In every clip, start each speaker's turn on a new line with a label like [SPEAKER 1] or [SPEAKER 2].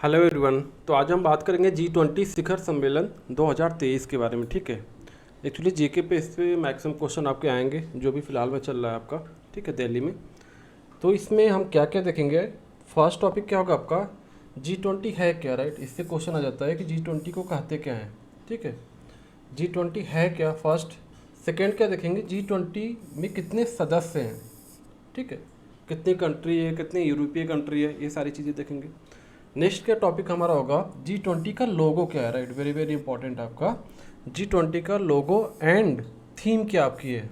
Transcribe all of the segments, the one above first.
[SPEAKER 1] Hello everyone. तो आज हम बात करेंगे G20 शिखर सम्मेलन 2023 के बारे में। ठीक है, एक्चुअली जीके पे इस पे मैक्सिमम क्वेश्चन आपके आएंगे जो भी फिलहाल में चल रहा है आपका। ठीक है, दिल्ली में। तो इसमें हम क्या क्या देखेंगे। फर्स्ट टॉपिक क्या होगा आपका, G20 है क्या, राइट। इससे क्वेश्चन आ जाता है कि G20 को कहते क्या है। ठीक है, G20 है क्या, फर्स्ट। सेकेंड क्या देखेंगे, G20 में कितने सदस्य हैं। ठीक है, कितनी कंट्री है, कितनी यूरोपीय कंट्री है, ये सारी चीज़ें देखेंगे। नेक्स्ट का टॉपिक हमारा होगा G20 का लोगो क्या है, राइट। वेरी वेरी इंपॉर्टेंट आपका G20 का लोगो एंड थीम क्या आपकी है।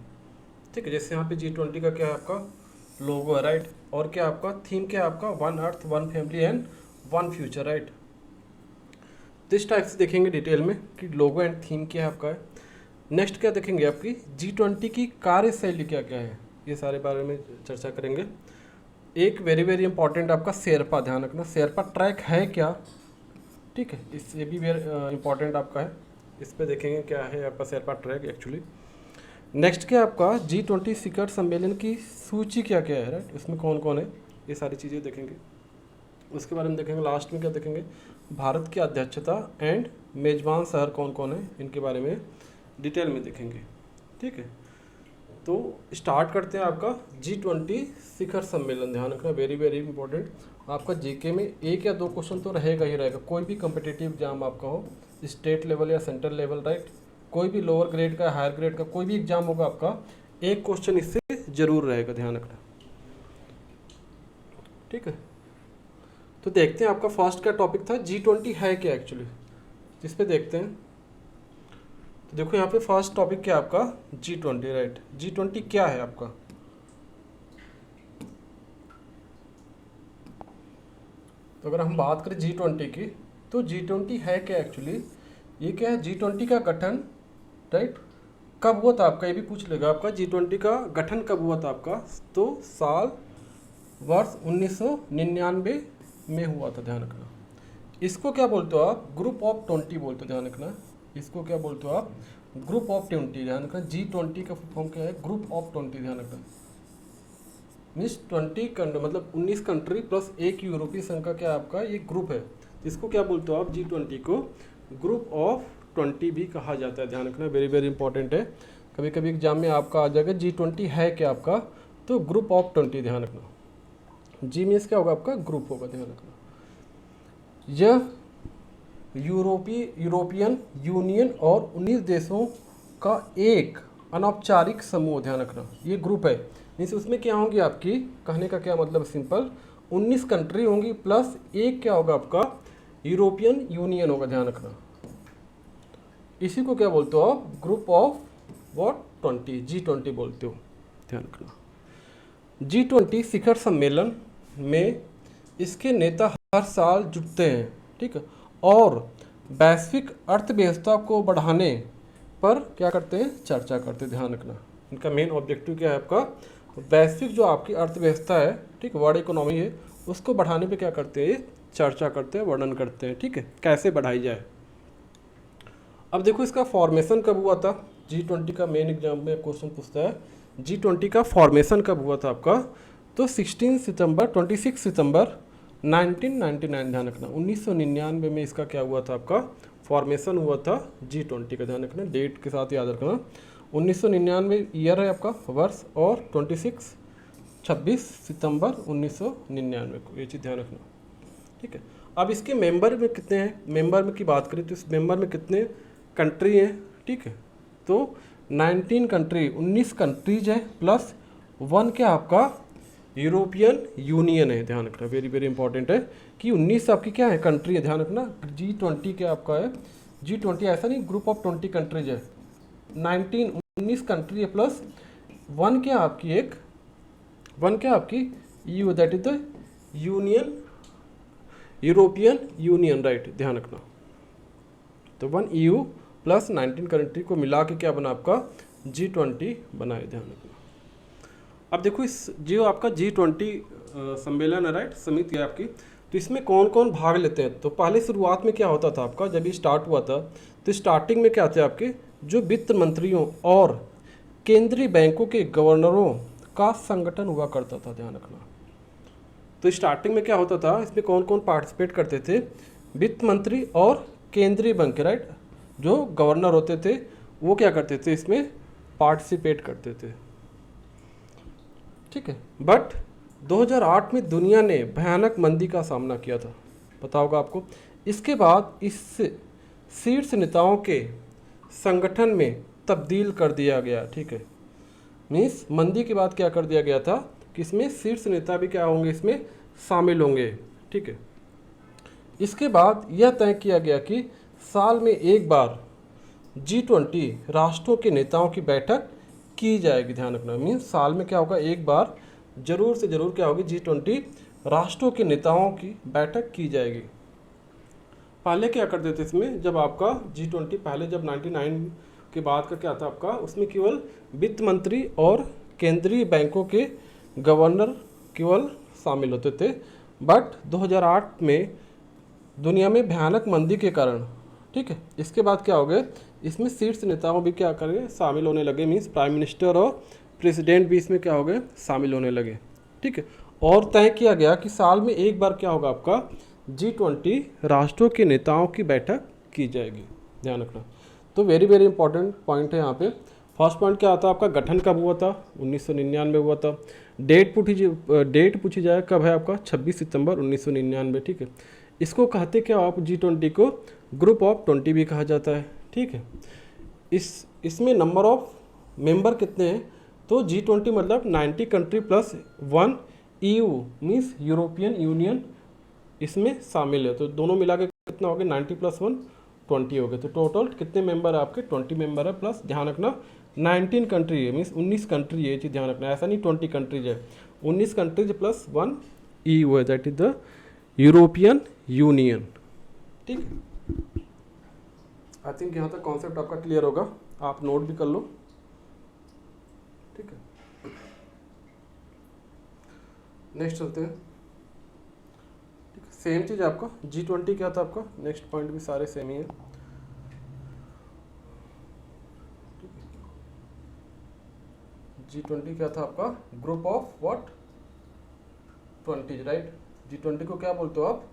[SPEAKER 1] ठीक है, जैसे यहाँ पे G20 का क्या है आपका लोगो है, राइट। और क्या आपका थीम क्या है आपका, one earth one family and one future, right. तो इस टाइप से देखेंगे डिटेल में कि लोगो एंड थीम क्या है आपका है। नेक्स्ट क्या देखेंगे, आपकी G20 की कार्यशैली क्या क्या है, ये सारे बारे में चर्चा करेंगे। एक वेरी वेरी इंपॉर्टेंट आपका शेरपा, ध्यान रखना, शेरपा ट्रैक है क्या। ठीक है, इस ये भी वेरी इंपॉर्टेंट आपका है, इस पे देखेंगे क्या है आपका शेरपा ट्रैक एक्चुअली। नेक्स्ट क्या आपका G20 शिखर सम्मेलन की सूची क्या क्या है, राइट। इसमें कौन कौन है, ये सारी चीज़ें देखेंगे। उसके बारे में देखेंगे। लास्ट में क्या देखेंगे, भारत की अध्यक्षता एंड मेजबान शहर कौन कौन है, इनके बारे में डिटेल में देखेंगे। ठीक है, तो स्टार्ट करते हैं आपका G20 शिखर सम्मेलन। ध्यान रखना, वेरी वेरी इंपॉर्टेंट। आपका जीके में एक या दो क्वेश्चन तो रहेगा ही रहेगा। कोई भी कम्पिटिटिव एग्जाम आपका हो, स्टेट लेवल या सेंट्रल लेवल, राइट, कोई भी लोअर ग्रेड का हायर ग्रेड का कोई भी एग्जाम होगा आपका, एक क्वेश्चन इससे जरूर रहेगा, ध्यान रखना। ठीक है, तो देखते हैं। आपका फर्स्ट का टॉपिक था G20 है क्या एक्चुअली, जिस पे देखते हैं। तो देखो यहाँ पे फर्स्ट टॉपिक क्या है आपका G20, राइट। G20 क्या है आपका, तो अगर हम बात करें G20 की, तो G20 है क्या एक्चुअली, ये क्या है G20 का गठन, राइट, कब हुआ था आपका, ये भी पूछ लेगा आपका। G20 का गठन कब हुआ था आपका, तो साल वर्ष 1999 में हुआ था, ध्यान रखना। इसको क्या बोलते हो आप, ग्रुप ऑफ 20 बोलते हो, ध्यान रखना। इसको क्या बोलते हो आप, ग्रुप ऑफ 20, ध्यान रखना। G20 का फॉर्म क्या है, ग्रुप ऑफ 20, ध्यान रखना। मीन्स 20 मतलब 19 कंट्री प्लस एक यूरोपीय संघ का क्या आपका ये ग्रुप है। इसको क्या बोलते हो आप, G20 को ग्रुप ऑफ 20 भी कहा जाता है, ध्यान रखना। वेरी वेरी इंपॉर्टेंट है, कभी कभी एग्जाम में आपका आ जाएगा G20 है क्या आपका, तो ग्रुप ऑफ 20, ध्यान रखना। जी मीन्स क्या होगा आपका, ग्रुप होगा, ध्यान रखना। यह यूरोपियन यूनियन और 19 देशों का एक अनौपचारिक समूह, ध्यान रखना, ये ग्रुप है। मीन्स उसमें क्या होंगी आपकी, कहने का क्या मतलब, सिंपल 19 कंट्री होंगी प्लस एक क्या होगा आपका यूरोपियन यूनियन होगा, ध्यान रखना। इसी को क्या बोलते हो आप, ग्रुप ऑफ वॉट 20, G20 बोलते हो, ध्यान रखना। G20 शिखर सम्मेलन में इसके नेता हर साल जुटते हैं, ठीक है, और वैश्विक अर्थव्यवस्था को बढ़ाने पर क्या करते हैं, चर्चा करते हैं, ध्यान रखना। इनका मेन ऑब्जेक्टिव क्या है आपका, वैश्विक जो आपकी अर्थव्यवस्था है, ठीक, वर्ल्ड इकोनॉमी है, उसको बढ़ाने पे क्या करते हैं, चर्चा करते हैं, वर्णन करते हैं। ठीक है, कैसे बढ़ाई जाए। अब देखो इसका फॉर्मेशन कब हुआ था, G20 का मेन एग्जाम में क्वेश्चन पूछता है G20 का फॉर्मेशन कब हुआ था आपका, तो 26 सितंबर 1999, ध्यान रखना। 1999 में इसका क्या हुआ था आपका, फॉर्मेशन हुआ था G20 का, ध्यान रखना, डेट के साथ याद रखना। 1999 ईयर है आपका, वर्ष, और 26 सितंबर 1999 को, ये चीज़ ध्यान रखना। ठीक है, अब इसके मेंबर में कितने हैं, मेंबर में की बात करें तो इस मेंबर में कितने कंट्री हैं। ठीक है, तो 19 कंट्री, 19 कंट्रीज है प्लस वन क्या आपका यूरोपियन यूनियन है, ध्यान रखना। वेरी वेरी इंपॉर्टेंट है कि 19 आपकी क्या है कंट्री है, ध्यान रखना। G20 क्या आपका है, G20 ऐसा नहीं ग्रुप ऑफ 20 कंट्रीज है, 19 कंट्री है प्लस वन क्या आपकी एक, वन क्या आपकी EU, that is the union, European union, right, ध्यान रखना। तो वन EU प्लस 19 कंट्री को मिला के क्या बना आपका G20 बनाए, ध्यान रखना। अब देखो इस जो आपका G20 सम्मेलन है, राइट, समिति है आपकी, तो इसमें कौन कौन भाग लेते हैं। तो पहले शुरुआत में क्या होता था आपका, जब ये स्टार्ट हुआ था तो स्टार्टिंग में क्या थे आपके, जो वित्त मंत्रियों और केंद्रीय बैंकों के गवर्नरों का संगठन हुआ करता था, ध्यान रखना। तो स्टार्टिंग में क्या होता था, इसमें कौन कौन पार्टिसिपेट करते थे, वित्त मंत्री और केंद्रीय बैंक, राइट, जो गवर्नर होते थे वो क्या करते थे, इसमें पार्टिसिपेट करते थे, ठीक है। बट 2008 में दुनिया ने भयानक मंदी का सामना किया था, पता होगा आपको। इसके बाद इस शीर्ष नेताओं के संगठन में तब्दील कर दिया गया, ठीक है। मीन्स मंदी के बाद क्या कर दिया गया था कि इसमें शीर्ष नेता भी क्या होंगे, इसमें शामिल होंगे, ठीक है। इसके बाद यह तय किया गया कि साल में एक बार G20 राष्ट्रों के नेताओं की बैठक की जाएगी, ध्यान रखना। मीन्स साल में क्या होगा, एक बार जरूर से जरूर क्या होगी, G20 राष्ट्रों के नेताओं की बैठक की जाएगी। पहले क्या करते थे इसमें, जब आपका G20 पहले जब 99 के बाद का क्या था आपका, उसमें केवल वित्त मंत्री और केंद्रीय बैंकों के गवर्नर केवल शामिल होते थे। बट 2008 में दुनिया में भयानक मंदी के कारण, ठीक है, इसके बाद क्या हो गया, इसमें शीर्ष नेताओं भी क्या करेंगे, शामिल होने लगे। मीन्स प्राइम मिनिस्टर और प्रेसिडेंट भी इसमें क्या हो गए, शामिल होने लगे, ठीक है। और तय किया गया कि साल में एक बार क्या होगा, आपका G20 राष्ट्रों के नेताओं की बैठक की जाएगी, ध्यान रखना। तो वेरी वेरी इंपॉर्टेंट पॉइंट है यहाँ पे। फर्स्ट पॉइंट क्या आता, आपका गठन कब हुआ था, 1999 हुआ था। डेट पूछी जाए कब है, आपका 26 सितंबर 1999, ठीक है। इसको कहते क्या आप, G20 को ग्रुप ऑफ 20 भी कहा जाता है, ठीक है। इसमें नंबर ऑफ मेंबर कितने हैं, तो G20 मतलब 90 country plus 1 EU means European union इसमें शामिल है। तो दोनों मिला के कितना हो गया, 90 प्लस 1 20 हो गए। तो टोटल कितने मेंबर है आपके, 20 मेंबर है। प्लस ध्यान रखना 19 कंट्री है, मीन्स 19 कंट्री, ये चीज़ ध्यान रखना, ऐसा नहीं 20 कंट्रीज है, 19 कंट्रीज प्लस 1 EU है, that is the European union, ठीक है। आई थिंक यहाँ तक कॉन्सेप्ट आपका क्लियर होगा, आप नोट भी कर लो, ठीक है। नेक्स्ट चलते हैं, ठीक है। सेम चीज़ आपका G20 क्या था आपका, नेक्स्ट पॉइंट भी सारे सेम ही है, G20 क्या था आपका, group of what 20, right. G20 को क्या बोलते हो आप,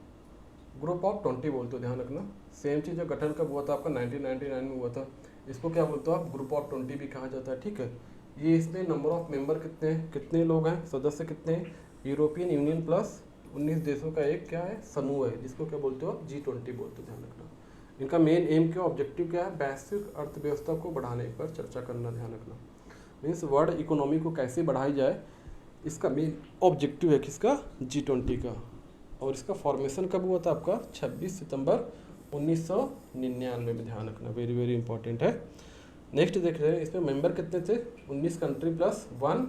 [SPEAKER 1] ग्रुप ऑफ 20 बोलते हो, ध्यान रखना। सेम चीज़ है, गठन कब हुआ था आपका 1999 में हुआ था। इसको क्या बोलते हो आप, ग्रुप ऑफ 20 भी कहा जाता है, ठीक है। ये इसमें नंबर ऑफ मेंबर कितने हैं, कितने लोग हैं, सदस्य कितने हैं, यूरोपियन यूनियन प्लस 19 देशों का एक क्या है, समूह है, जिसको क्या बोलते हो आप, G20 बोलते हो, ध्यान रखना। इनका मेन एम क्या, ऑब्जेक्टिव क्या है, वैश्विक अर्थव्यवस्था को बढ़ाने पर चर्चा करना, ध्यान रखना। मीन्स वर्ल्ड इकोनॉमी को कैसे बढ़ाई जाए, इसका मेन ऑब्जेक्टिव है किसका, G20 का। और इसका फॉर्मेशन कब हुआ था आपका, 26 सितंबर 1999 में, ध्यान रखना, वेरी वेरी इंपॉर्टेंट है। नेक्स्ट देख रहे हैं, इसमें मेंबर कितने थे, 19 कंट्री प्लस 1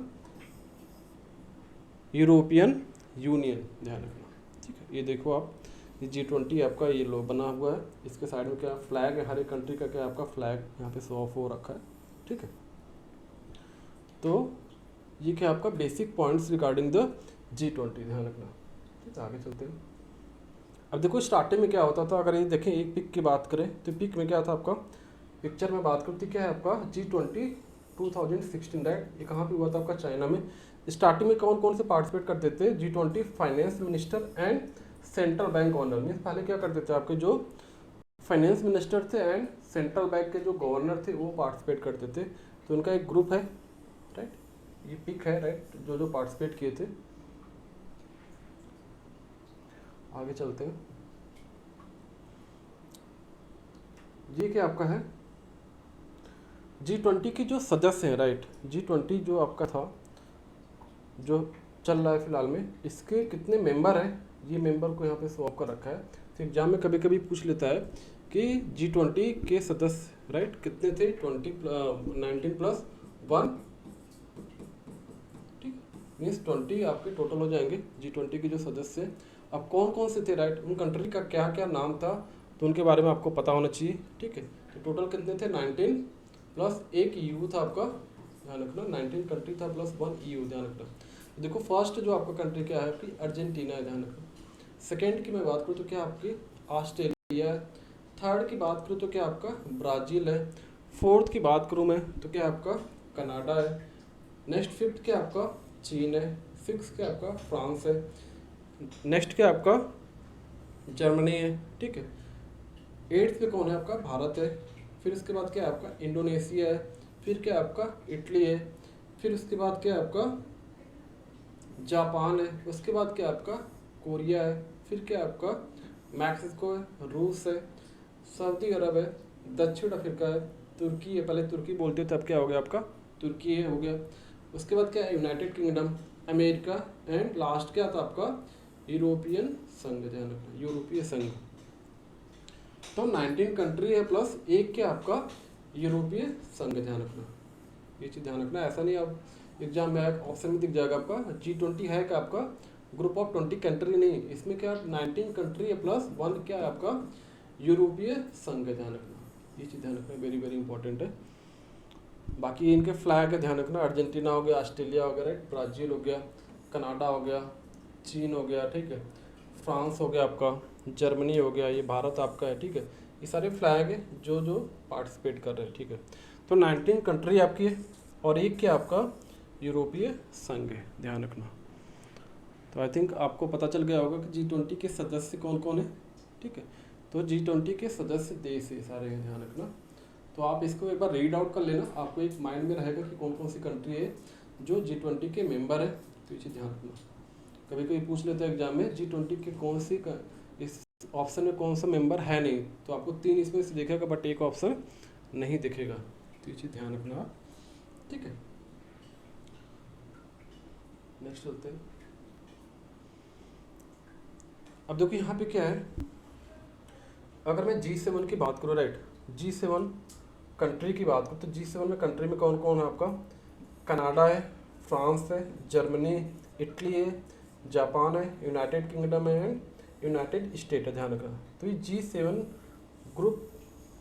[SPEAKER 1] यूरोपियन यूनियन, ध्यान रखना, ठीक है। ये देखो आप, ये G20 आपका ये लो बना हुआ है, इसके साइड में क्या फ्लैग है, हर एक कंट्री का क्या आपका फ्लैग यहाँ पे शो ऑफ हो रखा है, ठीक है। तो ये क्या आपका basic points regarding the G20, ध्यान रखना, ठीक है। आगे चलते हैं। अब देखो स्टार्टिंग में क्या होता था, अगर ये देखें एक पिक की बात करें तो पिक में क्या था आपका, पिक्चर में बात करती क्या है आपका, G20 2016, राइट। ये कहाँ पे हुआ था आपका, चाइना में। स्टार्टिंग में कौन कौन से पार्टिसिपेट करते थे, G20 finance minister and central bank governor. Means पहले क्या करते थे, आपके जो फाइनेंस मिनिस्टर थे एंड सेंट्रल बैंक के जो गवर्नर थे वो पार्टिसिपेट करते थे। तो उनका एक ग्रुप है, राइट, ये पिक है, राइट, जो जो पार्टिसिपेट किए थे। आगे चलते हैं, ये क्या आपका है, G20 की जो सदस्य हैं, राइट। G20 जो आपका था, जो चल रहा है फिलहाल में, इसके कितने मेंबर हैं, ये मेंबर को यहाँ पे शो ऑफ कर रखा है। तो एग्जाम में कभी कभी पूछ लेता है कि G20 के सदस्य, राइट, कितने थे, 19 प्लस 1, ठीक, मीन्स 20 आपके टोटल हो जाएंगे G20 के जो सदस्य। अब कौन कौन से थे, राइट, उन कंट्री का क्या क्या नाम था, तो उनके बारे में आपको पता होना चाहिए, ठीक है। तो टोटल कितने थे, 19 प्लस 1 EU था आपका, ध्यान रखना, 19 कंट्री था प्लस 1 EU, ध्यान रखना। देखो फर्स्ट जो आपका कंट्री क्या है आपकी, अर्जेंटीना है, ध्यान रखना। सेकेंड की मैं बात करूँ तो क्या आपकी ऑस्ट्रेलिया है। थर्ड की बात करूँ तो क्या आपका ब्राज़ील है। फोर्थ की बात करूँ मैं तो क्या आपका कनाडा है। नेक्स्ट फिफ्थ क्या आपका चीन है। सिक्स क्या आपका फ्रांस है। नेक्स्ट क्या आपका जर्मनी है, ठीक है। 8th पे कौन है आपका भारत है। फिर उसके बाद क्या है आपका इंडोनेशिया है। फिर क्या आपका इटली है। फिर उसके बाद क्या आपका जापान है। उसके बाद क्या आपका कोरिया है। फिर क्या आपका मैक्सिको है, रूस है, सऊदी अरब है, दक्षिण अफ्रीका है, तुर्की है। पहले तुर्की बोलते थे, अब क्या हो गया आपका तुर्की है हो गया। उसके बाद क्या है United kingdom, America and last क्या था आपका यूरोपियन संघ, ध्यान रखना यूरोपीय संघ। तो 19 कंट्री है प्लस एक क्या आपका यूरोपीय संघ, ध्यान रखना ये चीज़ ध्यान रखना। ऐसा नहीं अब एग्जाम में ऑप्शन में दिख जाएगा आपका G20 है क्या आपका ग्रुप ऑफ 20 कंट्री, नहीं, इसमें क्या 19 कंट्री है प्लस 1 क्या है आपका यूरोपीय संघ, ध्यान रखना ये चीज़ ध्यान रखना, वेरी वेरी इंपॉर्टेंट है। बाकी इनके फ्लैग है ध्यान रखना, अर्जेंटीना हो गया, ऑस्ट्रेलिया हो गया, ब्राज़ील हो गया, कनाडा हो गया, चीन हो गया, ठीक है, फ्रांस हो गया आपका, जर्मनी हो गया, ये भारत आपका है, ठीक है। ये सारे फ्लैग है जो जो पार्टिसिपेट कर रहे हैं, ठीक है। तो 19 कंट्री आपकी है और एक क्या आपका यूरोपीय संघ है, ध्यान रखना। तो आई थिंक आपको पता चल गया होगा कि G20 के सदस्य कौन कौन है, ठीक है। तो G20 के सदस्य देश है सारे हैं, ध्यान रखना। तो आप इसको एक बार रीड आउट कर लेना, आपको एक माइंड में रहेगा कि कौन कौन सी कंट्री है जो G20 के मेंबर है। तो ये चीज़ ध्यान रखना, कभी कभी पूछ लेते हैं एग्जाम में G20 के कौन सी इस ऑप्शन में कौन सा मेंबर है नहीं, तो आपको 3 इसमें से दिखेगा बट एक ऑप्शन नहीं दिखेगा। तो ये चीज़ ध्यान रखना, ठीक है। नेक्स्ट चलते हैं। अब देखो यहाँ पे क्या है, अगर मैं G7 की बात करूँ, राइट, G7 कंट्री की बात करूँ तो G7 में कंट्री में कौन कौन है आपका कनाडा है, फ्रांस है, जर्मनी, इटली है, जापान है, यूनाइटेड किंगडम है एंड यूनाइटेड स्टेट है, ध्यान रखना। तो ये G7 ग्रुप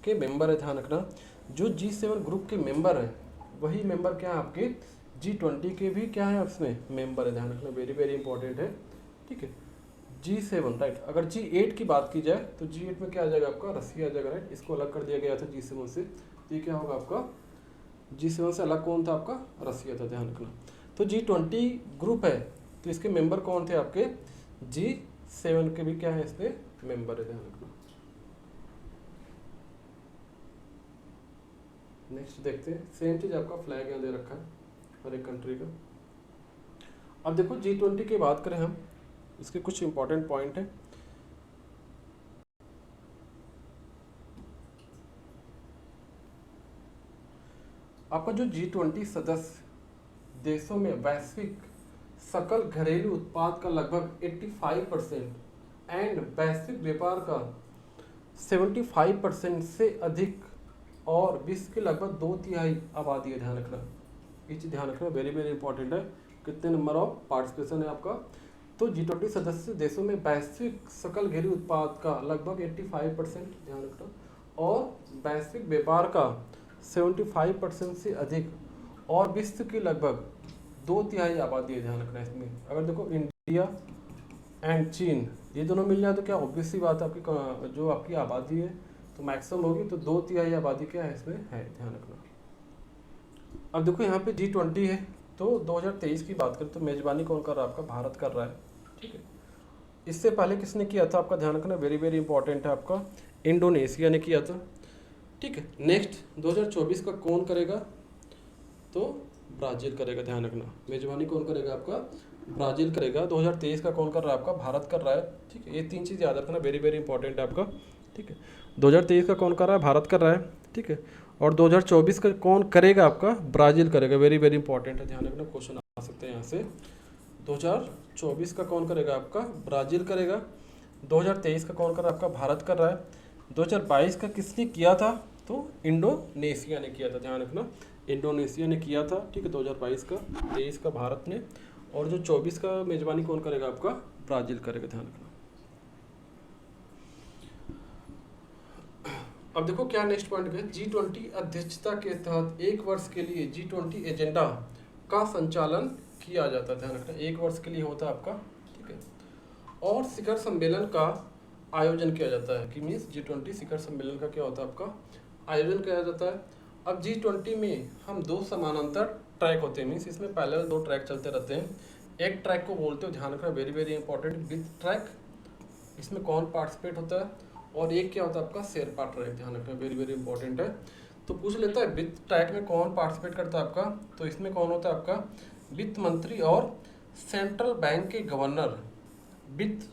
[SPEAKER 1] के मेंबर है, ध्यान रखना। जो G7 ग्रुप के मेंबर हैं वही मेंबर क्या है आपके G20 के भी क्या है उसमें मेंबर है, ध्यान रखना, वेरी वेरी इंपॉर्टेंट है, ठीक है। G7 राइट, अगर G8 की बात की जाए तो G8 में क्या आ जाएगा आपका रसिया आ जाएगा, राइट, इसको अलग कर दिया गया था G7 से। तो ये क्या होगा आपका G7 से अलग कौन था आपका रसिया था, ध्यान रखना। तो G20 ग्रुप है तो इसके मेंबर कौन थे आपके G7 के भी क्या है इसमें मेंबर है, ध्यान रखना। नेक्स्ट देखते हैं, सेम चीज आपका फ्लैग यहाँ दे रखा है हर एक कंट्री का। अब देखो G20 की बात करें हम, इसके कुछ इंपॉर्टेंट पॉइंट है। आपका जो G20 सदस्य देशों में वैश्विक सकल घरेलू उत्पाद का लगभग 85% एंड वैश्विक व्यापार का 75% से अधिक और विश्व के लगभग 2/3 आबादी है, ध्यान रखना ये चीज़ ध्यान रखना, वेरी वेरी इंपॉर्टेंट है। कितने नंबर ऑफ पार्टिसिपेशन है आपका, तो G20 सदस्य देशों में वैश्विक सकल घरेलू उत्पाद का लगभग 85% ध्यान रखना और वैश्विक व्यापार का 75% से अधिक और विश्व की लगभग 2/3 आबादी है, ध्यान रखना इसमें। अगर देखो इंडिया एंड चीन ये दोनों मिल जाए तो क्या ऑब्वियस सी बात है आपकी जो आपकी आबादी है तो मैक्सिमम होगी, तो 2/3 आबादी क्या है इसमें है, ध्यान रखना। अब देखो यहाँ पे G20 है तो 2023 की बात करें तो मेजबानी कौन कर रहा है आपका भारत कर रहा है, ठीक है। इससे पहले किसने किया था आपका ध्यान रखना, वेरी वेरी इंपॉर्टेंट है आपका इंडोनेशिया ने किया था, ठीक है। नेक्स्ट 2024 का कौन करेगा, तो ब्राज़ील करेगा, ध्यान रखना। मेजबानी कौन करेगा आपका ब्राज़ील करेगा। 2023 का कौन कर रहा है आपका भारत कर रहा है, ठीक है। ये 3 चीज़ याद रखना, वेरी वेरी इंपॉर्टेंट है आपका, ठीक है। 2023 का कौन कर रहा है भारत कर रहा है, ठीक है। और 2024 का कौन करेगा आपका ब्राज़ील करेगा, वेरी वेरी इंपॉर्टेंट है, ध्यान रखना, क्वेश्चन आ सकते हैं यहाँ से। 2024 का कौन करेगा आपका ब्राज़ील करेगा, 2023 का कौन कर रहा है आपका भारत कर रहा है, 2022 का किसने किया था, तो इंडोनेशिया ने किया था, ध्यान रखना, इंडोनेशिया ने किया था, ठीक है 2022 का, 23 का भारत ने, और जो 24 का मेजबानी कौन करेगा आपका ब्राज़ील करेगा, ध्यान रखना। अब देखो क्या नेक्स्ट पॉइंट है, G20 अध्यक्षता के तहत 1 वर्ष के लिए G20 एजेंडा का संचालन किया जाता है, ध्यान रखना, 1 वर्ष के लिए होता है आपका, ठीक है। और शिखर सम्मेलन का आयोजन किया जाता है, कि मीन्स G20 शिखर सम्मेलन का क्या होता है आपका आयोजन किया जाता है। अब G20 में हम 2 समानांतर ट्रैक होते हैं, मीन्स इसमें पैरेलल 2 ट्रैक चलते रहते हैं। एक ट्रैक को बोलते हो, ध्यान रखना, very very important, with track. इसमें कौन पार्टिसिपेट होता है, और एक क्या होता है आपका शेरपा ट्रैक, ध्यान रखना, वेरी वेरी इंपॉर्टेंट है। तो पूछ लेता है वित्त ट्रैक में कौन पार्टिसिपेट करता है आपका, तो इसमें कौन होता है आपका वित्त मंत्री और सेंट्रल बैंक के गवर्नर वित्त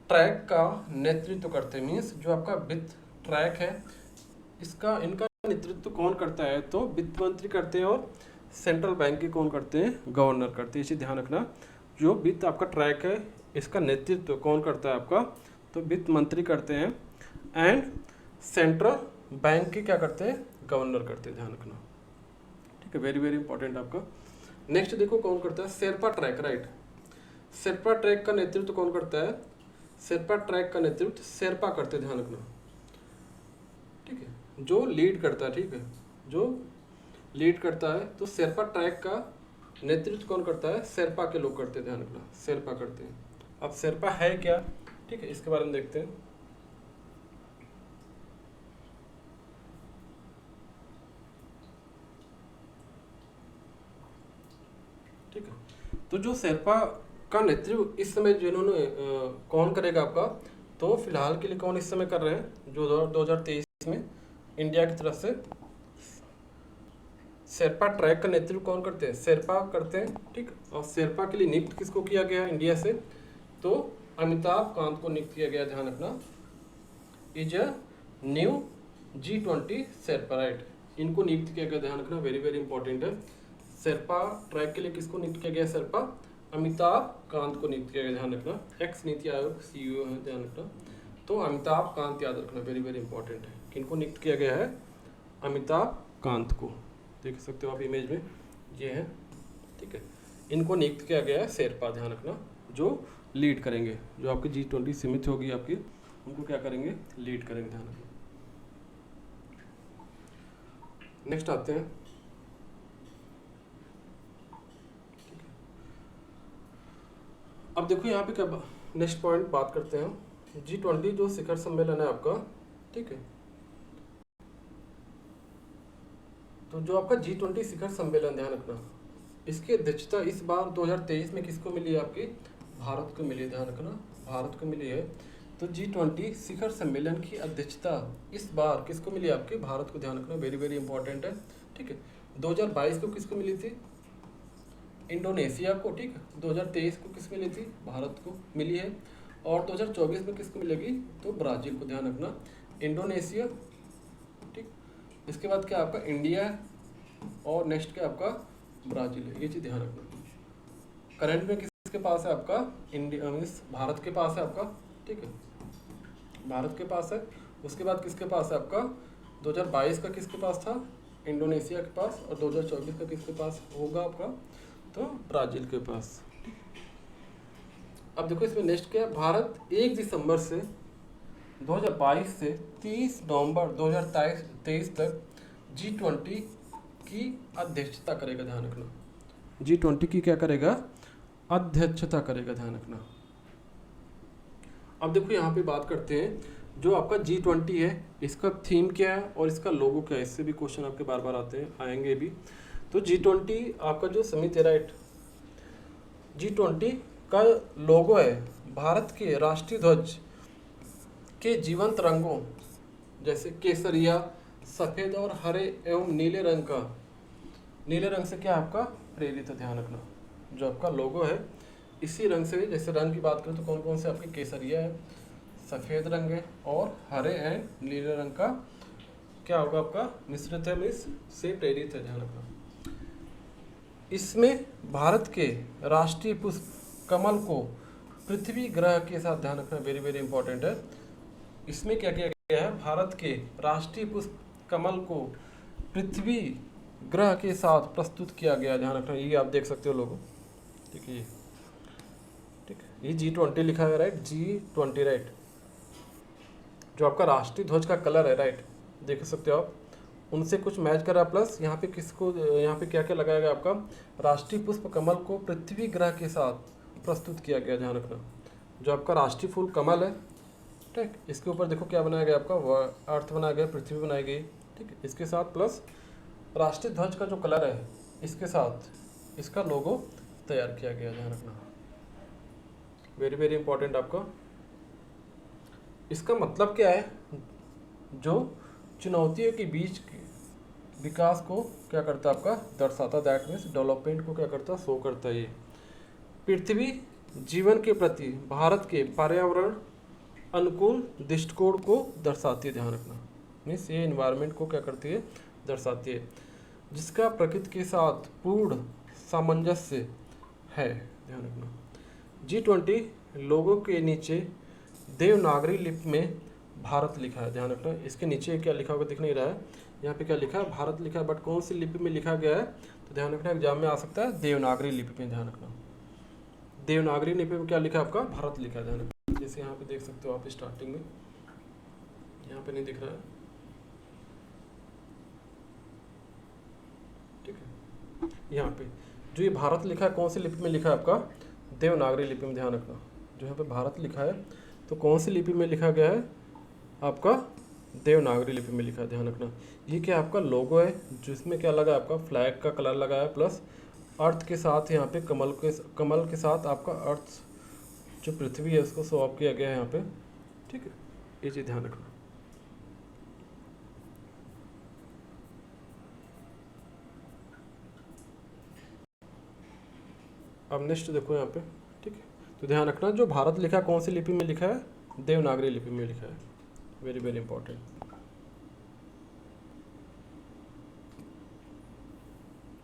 [SPEAKER 1] ट्रैक का नेतृत्व करते हैं। मीन्स जो आपका वित्त ट्रैक है इनका नेतृत्व कौन करता है, तो वित्त मंत्री करते हैं, और सेंट्रल बैंक के कौन करते हैं, गवर्नर करते हैं। इसे ध्यान रखना, जो वित्त आपका ट्रैक है इसका नेतृत्व कौन करता है आपका, तो वित्त मंत्री करते हैं, एंड सेंट्रल बैंक के क्या करते हैं, गवर्नर करते हैं, ध्यान रखना, ठीक है, वेरी वेरी इंपॉर्टेंट आपका। नेक्स्ट देखो कौन करता है, Sherpa track, right. Sherpa track का नेतृत्व कौन करता है, शेरपा ट्रैक का नेतृत्व शेरपा करते हैं, ध्यान रखना, ठीक है, जो लीड करता है, ठीक है, जो लीड करता है। तो शेरपा ट्रैक का नेतृत्व कौन करता है, शेरपा के लोग करते हैं, ध्यान रखना, शेरपा करते हैं। अब शेरपा है क्या, ठीक है, इसके बारे में देखते हैं। ठीक है, तो जो शेरपा का नेतृत्व इस समय जिन्होंने कौन करेगा आपका, तो फिलहाल के लिए कौन इस समय कर रहे हैं, जो 2023 में इंडिया की तरफ से शेरपा ट्रैक का नेतृत्व कौन करते हैं, शेरपा करते हैं, ठीक। और शेरपा के लिए नियुक्त किसको किया गया इंडिया से, तो अमिताभ कांत को नियुक्त किया गया, ध्यान रखना, is a new G20 Sherpa, right, इनको नियुक्त किया गया, ध्यान रखना, वेरी वेरी इंपॉर्टेंट है। शेरपा ट्रैक के लिए किसको नियुक्त किया गया, शेरपा अमिताभ कांत को नियुक्त किया गया, ध्यान रखना, एक्स नीति आयोग CEO है, ध्यान रखना, तो अमिताभ कांत याद रखना, वेरी वेरी इंपॉर्टेंट है। किनको नियुक्त किया गया है, अमिताभ कांत को, देख सकते हो आप इमेज में, ये है, ठीक है, इनको नियुक्त किया गया है शेरपा, ध्यान रखना, जो लीड करेंगे, जो आपकी G20 सीमित होगी आपकी, उनको क्या करेंगे, लीड करेंगे, ध्यान रखना। नेक्स्ट आते हैं, अब देखो यहाँ पे क्या नेक्स्ट पॉइंट बात करते हैं हम, G20 जो शिखर सम्मेलन है आपका, ठीक है, तो जो आपका G20 शिखर सम्मेलन, ध्यान रखना, इसकी अध्यक्षता इस बार 2023 में किसको मिली है, आपकी भारत को मिली है, ध्यान रखना, भारत को मिली है। तो G20 शिखर सम्मेलन की अध्यक्षता इस बार किसको मिली है, आपके भारत को, ध्यान रखना, वेरी वेरी इंपॉर्टेंट है, ठीक है। 2022 को किसको मिली थी, इंडोनेशिया को, ठीक है। 2023 को किस मिली थी, भारत को मिली है, और 2024 में किसको मिलेगी, तो ब्राजील को, ध्यान रखना, इंडोनेशिया, ठीक। इसके बाद क्या आपका इंडिया, और नेक्स्ट क्या आपका ब्राजील है, ये चीज़ ध्यान रखना। करंट में किसके पास है आपका, इंडिया मीन्स भारत के पास है आपका, ठीक है, भारत के पास है। उसके बाद किसके पास है आपका, 2022 का किसके पास था, इंडोनेशिया के पास, और 2024 का किसके पास होगा आपका, तो ब्राजील के पास। अब देखो इसमें नेक्स्ट क्या है, भारत 1 दिसंबर से 2022 से 30 नवंबर 2023 तक G20 की अध्यक्षता करेगा, ध्यान रखना, G20 की क्या करेगा, अध्यक्षता करेगा, ध्यान रखना। अब देखो यहाँ पे बात करते हैं, जो आपका G20 है इसका थीम क्या है और इसका लोगो क्या है, इससे भी क्वेश्चन आपके बार बार आते हैं, आएंगे भी। तो G20 आपका जो समिति है, राइट, G20 का लोगो है भारत के राष्ट्रीय ध्वज के जीवंत रंगों जैसे केसरिया, सफ़ेद और हरे एवं नीले रंग का, नीले रंग से क्या आपका प्रेरित है, ध्यान रखना, जो आपका लोगो है इसी रंग से, जैसे रंग की बात करें तो कौन कौन से आपके केसरिया है, सफ़ेद रंग है, और हरे एंड नीले रंग का क्या होगा आपका मिश्रित है, मिस से प्रेरित है, ध्यान रखना। इसमें भारत के राष्ट्रीय पुष्प कमल को पृथ्वी ग्रह के साथ, ध्यान रखना, वेरी वेरी इंपॉर्टेंट है, इसमें क्या किया गया है, भारत के राष्ट्रीय पुष्प कमल को पृथ्वी ग्रह के साथ प्रस्तुत किया गया, ध्यान रखना, ये आप देख सकते हो लोगों, ठीक है, ठीक है, ये G20 लिखा है, राइट, G20, राइट, जो आपका राष्ट्रीय ध्वज का कलर है, राइट, देख सकते हो आप, उनसे कुछ मैच करा, प्लस यहाँ पे किसको, यहाँ पे क्या क्या लगाया गया आपका, राष्ट्रीय पुष्प कमल को पृथ्वी ग्रह के साथ प्रस्तुत किया गया, ध्यान रखना, जो आपका राष्ट्रीय फूल कमल है, ठीक, इसके ऊपर देखो क्या बनाया गया आपका, अर्थ बनाया गया, पृथ्वी बनाई गई, ठीक है, इसके साथ प्लस राष्ट्रीय ध्वज का जो कलर है इसके साथ इसका लोगो तैयार किया गया, ध्यान रखना, वेरी वेरी इंपॉर्टेंट आपका। इसका मतलब क्या है, जो चुनौतियों के बीच विकास को क्या करता है आपका दर्शाता, दैट मीन्स डेवलपमेंट को क्या करता है शो करता है। ये पृथ्वी जीवन के प्रति भारत के पर्यावरण अनुकूल दृष्टिकोण को दर्शाती है, ध्यान रखना, मीन्स ये इन्वायरमेंट को क्या करती है दर्शाती है, जिसका प्रकृति के साथ पूर्ण सामंजस्य है, ध्यान रखना। G20 लोगों के नीचे देवनागरी लिपि में भारत लिखा है, ध्यान रखना। इसके नीचे क्या लिखा होगा दिख नहीं रहा है, यहाँ पे क्या लिखा है भारत लिखा है, बट कौन सी लिपि में लिखा गया है, तो ध्यान रखना एग्जाम में आ सकता है देवनागरी लिपि में, ध्यान रखना। देवनागरी लिपि में क्या लिखा है आपका भारत लिखा है, ध्यान रखना। जैसे यहाँ पे देख सकते हो आप स्टार्टिंग में, यहाँ पे नहीं दिख रहा है, ठीक है। यहाँ पे जो ये भारत लिखा है कौन सी लिपि में लिखा है आपका देवनागरी लिपि में, ध्यान रखना। जो यहाँ पे भारत लिखा है तो कौन सी लिपि में लिखा गया है आपका देवनागरी लिपि में लिखा है, ध्यान रखना। ये क्या आपका लोगो है, जिसमें क्या लगा आपका फ्लैग का कलर लगा है, प्लस अर्थ के साथ यहाँ पे कमल के साथ आपका अर्थ जो पृथ्वी है उसको शो ऑफ किया गया है यहाँ पे, ठीक है। ये चीज़ ध्यान रखना। अब नेक्स्ट देखो यहाँ पे, ठीक है। तो ध्यान रखना जो भारत लिखा कौन सी लिपि में लिखा है, देवनागरी लिपि में लिखा है, वेरी वेरी इंपॉर्टेंट।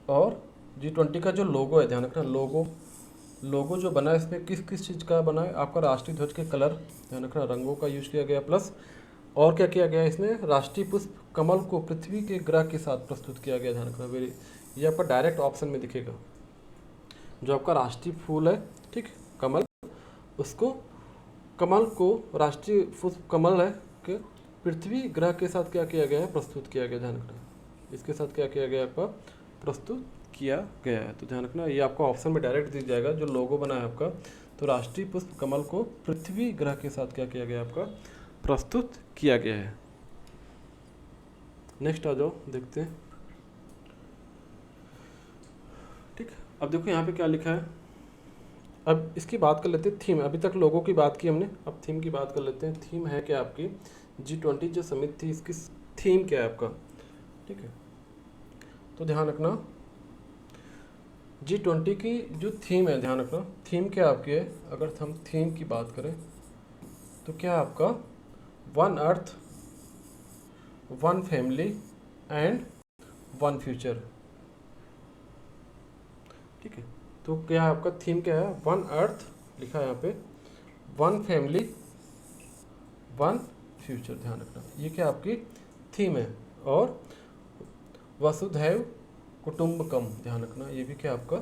[SPEAKER 1] और G20 का जो लोगो है, ध्यान रखना, लोगो जो बना है इसमें किस किस चीज़ का बना है, आपका राष्ट्रीय ध्वज के कलर, ध्यान रखना, रंगों का यूज किया गया, प्लस और क्या किया गया इसमें राष्ट्रीय पुष्प कमल को पृथ्वी के ग्रह के साथ प्रस्तुत किया गया, ध्यान रखना। वेरी, ये आपका डायरेक्ट ऑप्शन में दिखेगा, जो आपका राष्ट्रीय फूल है, ठीक, कमल, उसको कमल को राष्ट्रीय पुष्प कमल है कि पृथ्वी ग्रह के साथ क्या किया गया है प्रस्तुत किया गया, ध्यान रखना। इसके साथ क्या किया गया आपका प्रस्तुत किया गया है, तो ध्यान रखना ये आपको ऑप्शन में डायरेक्ट दिख जाएगा। जो लोगो बना है आपका, तो राष्ट्रीय पुष्प कमल को पृथ्वी ग्रह के साथ क्या किया गया आपका प्रस्तुत किया गया है। नेक्स्ट आ जाओ देखते हैं, ठीक। अब देखो यहाँ पे क्या लिखा है, अब इसकी बात कर लेते हैं थीम। अभी तक लोगों की बात की हमने, अब थीम की बात कर लेते हैं। थीम है क्या आपकी G20 जो समिति थी इसकी थीम क्या है आपका, ठीक है। तो ध्यान रखना G20 की जो थीम है, ध्यान रखना थीम क्या आपकी है। अगर हम थीम की बात करें तो क्या आपका one earth, one family and one future, ठीक है। तो क्या आपका थीम क्या है, वन अर्थ लिखा है यहाँ पे, वन फैमिली, वन फ्यूचर, ध्यान रखना ये क्या आपकी थीम है। और वसुधैव कुटुंबकम, ध्यान रखना ये भी क्या आपका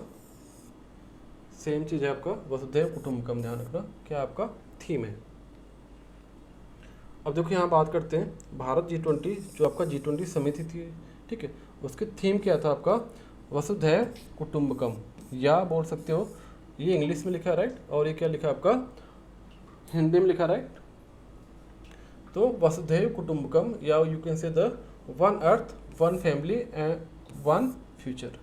[SPEAKER 1] सेम चीज़ है, आपका वसुधैव कुटुंबकम, ध्यान रखना क्या आपका थीम है। अब देखो यहाँ बात करते हैं भारत G20 जो आपका G20 समिति थी, ठीक है, उसकी थीम क्या था आपका वसुधैव कुटुंबकम, या बोल सकते हो ये इंग्लिश में लिखा है राइट, और ये क्या लिखा आपका हिंदी में लिखा राइट। तो वसुधैव कुटुंबकम, या you can say the one earth, one family and one future.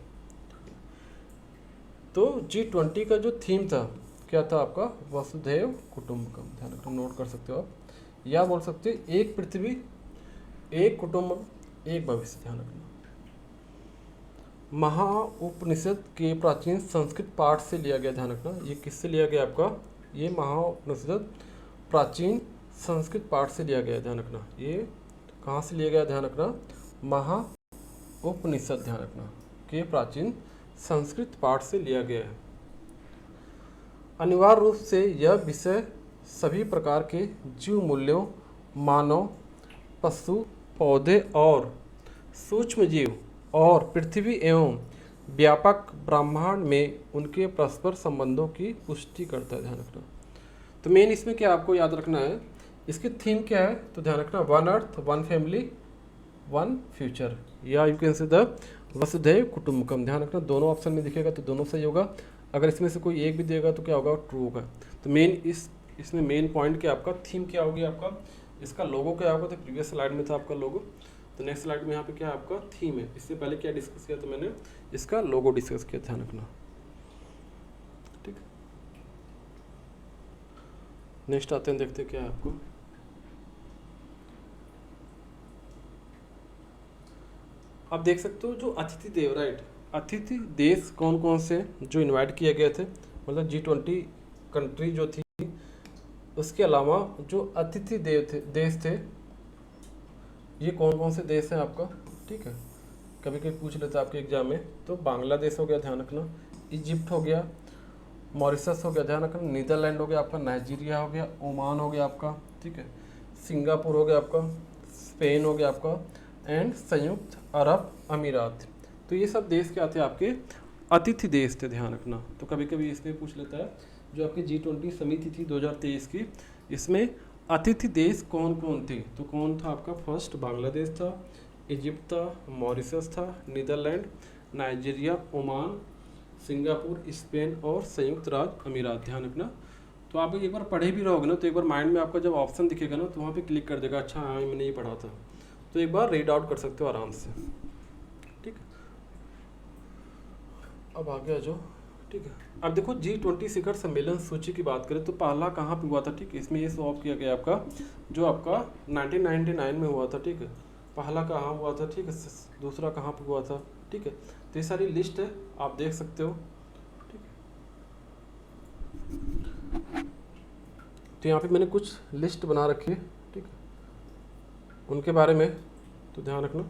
[SPEAKER 1] तो G20 का जो थीम था क्या था आपका वसुधैव कुटुंबकम, ध्यान रखना, नोट कर सकते हो आप, या बोल सकते हो एक पृथ्वी, एक कुटुंब, एक भविष्य, ध्यान रखना। महाउपनिषद के प्राचीन संस्कृत पाठ से लिया गया, ध्यान रखना ये किससे लिया गया आपका, ये महाउपनिषद प्राचीन संस्कृत पाठ से लिया गया, ध्यान रखना ये कहाँ से लिया गया, ध्यान रखना महाउपनिषद, ध्यान रखना के प्राचीन संस्कृत पाठ से लिया गया है। अनिवार्य रूप से यह विषय सभी प्रकार के जीव मूल्यों, मानव, पशु, पौधे और सूक्ष्म जीव और पृथ्वी एवं व्यापक ब्रह्मांड में उनके परस्पर संबंधों की पुष्टि करता है, ध्यान रखना। तो मेन इसमें क्या आपको याद रखना है, इसकी थीम क्या है, तो ध्यान रखना one earth, one family, one future, या यू कैन से द वसुधैव कुटुंबकम, ध्यान रखना दोनों ऑप्शन में दिखेगा तो दोनों सही होगा। अगर इसमें से कोई एक भी देगा तो क्या होगा ट्रू होगा। तो मेन इसमें मेन पॉइंट क्या आपका थीम क्या होगी, आपका इसका लोगो क्या होगा, तो प्रीवियस स्लाइड में था आपका लोगो, तो नेक्स्ट स्लाइड में यहाँ पे क्या आपका थीम है। इससे पहले क्या डिस्कस किया, तो मैंने इसका लोगो डिस्कस किया, ध्यान रखना। नेक्स्ट आते हैं, देखते हैं क्या है आपको। आप देख सकते हो जो अतिथि देव, राइट, अतिथि देश कौन कौन से जो इनवाइट किए गए थे, मतलब G20 कंट्री जो थी, उसके अलावा जो अतिथि देव थे, देश थे, ये कौन कौन से देश हैं आपका, ठीक है। कभी कभी पूछ लेते हैं आपके एग्जाम में, तो बांग्लादेश हो गया, ध्यान रखना, इजिप्ट हो गया, मॉरिशस हो गया, ध्यान रखना, नीदरलैंड हो गया आपका, नाइजीरिया हो गया, ओमान हो गया आपका, ठीक है, सिंगापुर हो गया आपका, स्पेन हो गया आपका, एंड संयुक्त अरब अमीरात। तो ये सब देश क्या थे आपके, अतिथि देश थे, ध्यान रखना। तो कभी कभी इसमें पूछ लेता है, जो आपकी G20 समिति थी 2023 की, इसमें अतिथि देश कौन कौन थे, तो कौन था आपका, फर्स्ट बांग्लादेश था, इजिप्ट था, मॉरिशस था, Netherlands, Nigeria, Oman, Singapore, Spain और संयुक्त राज्य अमीरात, ध्यान रखना। तो आप एक बार पढ़े भी रहोगे ना, तो एक बार माइंड में आपका जब ऑप्शन दिखेगा ना, तो वहाँ पे क्लिक कर देगा, अच्छा हाँ मैंने ये पढ़ा था, तो एक बार रीड आउट कर सकते हो आराम से, ठीक है। अब आगे आ जाओ, ठीक है। अब देखो G20 शिखर सम्मेलन सूची की बात करें तो पहला कहाँ पे हुआ था, ठीक है, इसमें ये शो ऑफ किया गया आपका, जो आपका 1999 में हुआ था, ठीक है, पहला कहाँ हुआ था, ठीक है, दूसरा कहाँ पे हुआ था, ठीक है। तो ये सारी लिस्ट है, आप देख सकते हो, ठीक है। तो यहाँ पे मैंने कुछ लिस्ट बना रखी है, ठीक है, उनके बारे में तो ध्यान रखना।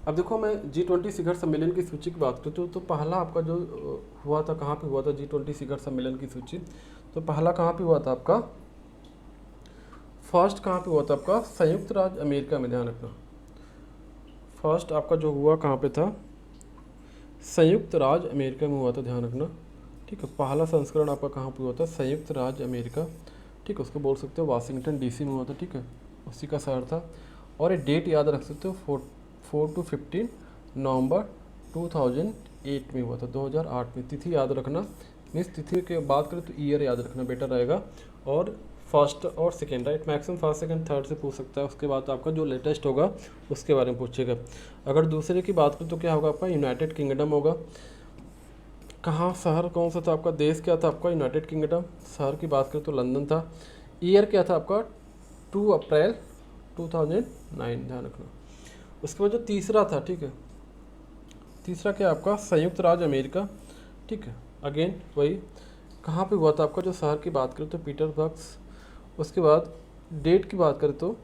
[SPEAKER 1] अब देखो मैं G20 शिखर सम्मेलन की सूची की बात करता हूँ, तो पहला आपका जो हुआ था, कहाँ पे हुआ था G20 शिखर सम्मेलन की सूची, तो पहला कहाँ पे हुआ था आपका, फर्स्ट कहाँ पे हुआ था आपका, संयुक्त राज्य अमेरिका में, ध्यान रखना। फर्स्ट आपका जो हुआ कहाँ पे था, संयुक्त राज्य अमेरिका में हुआ था, ध्यान रखना, ठीक है। पहला संस्करण आपका कहाँ पे हुआ था, संयुक्त राज्य अमेरिका, ठीक है, उसको बोल सकते हो वाशिंगटन DC में हुआ था, ठीक है, उसी का शहर था। और ये डेट याद रख सकते हो, 4 to 15 नवंबर 2008 में हुआ था, 2008 में। तिथि याद रखना, मीन्स तिथि के बात करें तो ईयर याद रखना बेटर रहेगा। और फर्स्ट और second, right, maximum first second third से पूछ सकता है, उसके बाद आपका जो लेटेस्ट होगा उसके बारे में पूछेगा। अगर दूसरे की बात करें तो क्या होगा आपका, यूनाइटेड किंगडम होगा। कहाँ, शहर कौन सा था आपका, देश क्या था आपका, यूनाइटेड किंगडम। शहर की बात करें तो लंदन था। ईयर क्या था आपका, 2 अप्रैल 2009, ध्यान रखना। उसके बाद जो तीसरा था, ठीक है, तीसरा क्या आपका, संयुक्त राज्य अमेरिका, ठीक है, अगेन वही। कहाँ पे हुआ था आपका, जो शहर की बात करें तो पीटर्सबर्ग। उसके बाद डेट की बात करें तो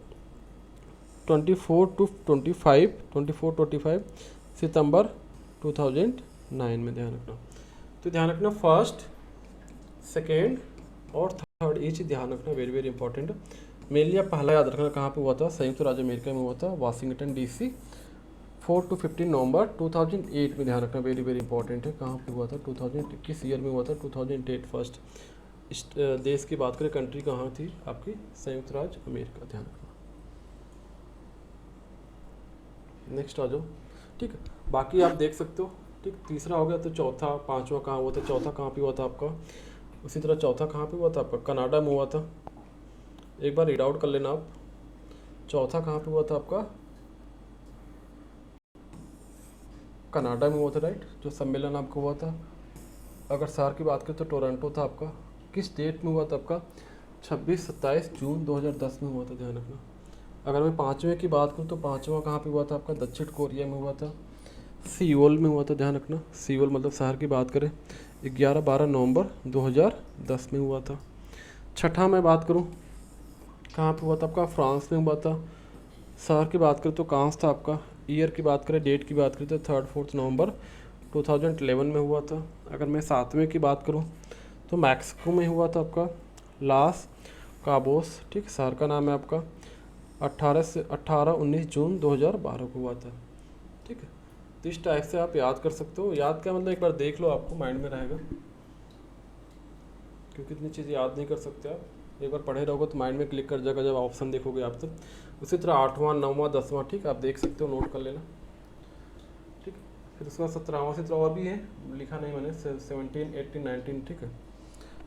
[SPEAKER 1] 24 to 25 सितंबर 2009 में, ध्यान रखना। तो ध्यान रखना, फर्स्ट सेकेंड और थर्ड, ये चीज़ ध्यान रखना, वेरी वेरी इंपॉर्टेंट। मेनली आप पहला याद रखना कहाँ पे हुआ था, संयुक्त राज्य अमेरिका में हुआ था, वाशिंगटन DC, 4 to 15 नवंबर 2008 में, ध्यान रखना, वेरी वेरी इंपॉर्टेंट है। कहाँ पे हुआ था, 2000 किस ईयर में हुआ था, 2008 फर्स्ट। इस देश की बात करें, कंट्री कहाँ थी आपकी, संयुक्त राज्य अमेरिका, ध्यान रखना। नेक्स्ट आ जाओ, ठीक है, बाकी आप देख सकते हो, ठीक। तीसरा हो गया, तो चौथा पांचवा कहाँ हुआ था, चौथा कहाँ पे हुआ था आपका, उसी तरह चौथा कहाँ पे हुआ था आपका, कनाडा में हुआ था। एक बार रीड आउट कर लेना आप, चौथा कहाँ पे हुआ था आपका, कनाडा में हुआ था, राइट, जो सम्मेलन आपका हुआ था। अगर शहर की बात करें तो टोरंटो था आपका। किस डेट में हुआ था आपका, 26-27 जून 2010 में हुआ था, ध्यान रखना। अगर मैं पाँचवें की बात करूँ तो पाँचवा कहाँ पे हुआ था आपका, दक्षिण कोरिया में हुआ था, सियोल में हुआ था, ध्यान रखना। सियोल मतलब शहर की बात करें, 11-12 नवंबर 2010 में हुआ था। छठा मैं बात करूँ कहाँ पे हुआ था आपका, फ्रांस में हुआ था। शहर की बात करें तो कांस था आपका। ईयर की बात करें, डेट की बात करें तो 3-4 नवंबर 2011 में हुआ था। अगर मैं सातवें की बात करूँ तो मैक्सिको में हुआ था आपका, लास काबोस, ठीक, शहर का नाम है आपका। 18-19 जून 2012 को हुआ था, ठीक है। तो इस टाइप से आप याद कर सकते हो। याद क्या मतलब, एक बार देख लो, आपको माइंड में रहेगा, क्योंकि इतनी चीज़ याद नहीं कर सकते आप। एक बार पढ़े रहोगे तो माइंड में क्लिक कर जाएगा जब ऑप्शन देखोगे आप तो। उसी तरह 8वां 9वां 10वां, ठीक, आप देख सकते हो, नोट कर लेना, ठीक। फिर उसके बाद 17वां से और भी है, लिखा नहीं मैंने, 17, 18, 19, ठीक है।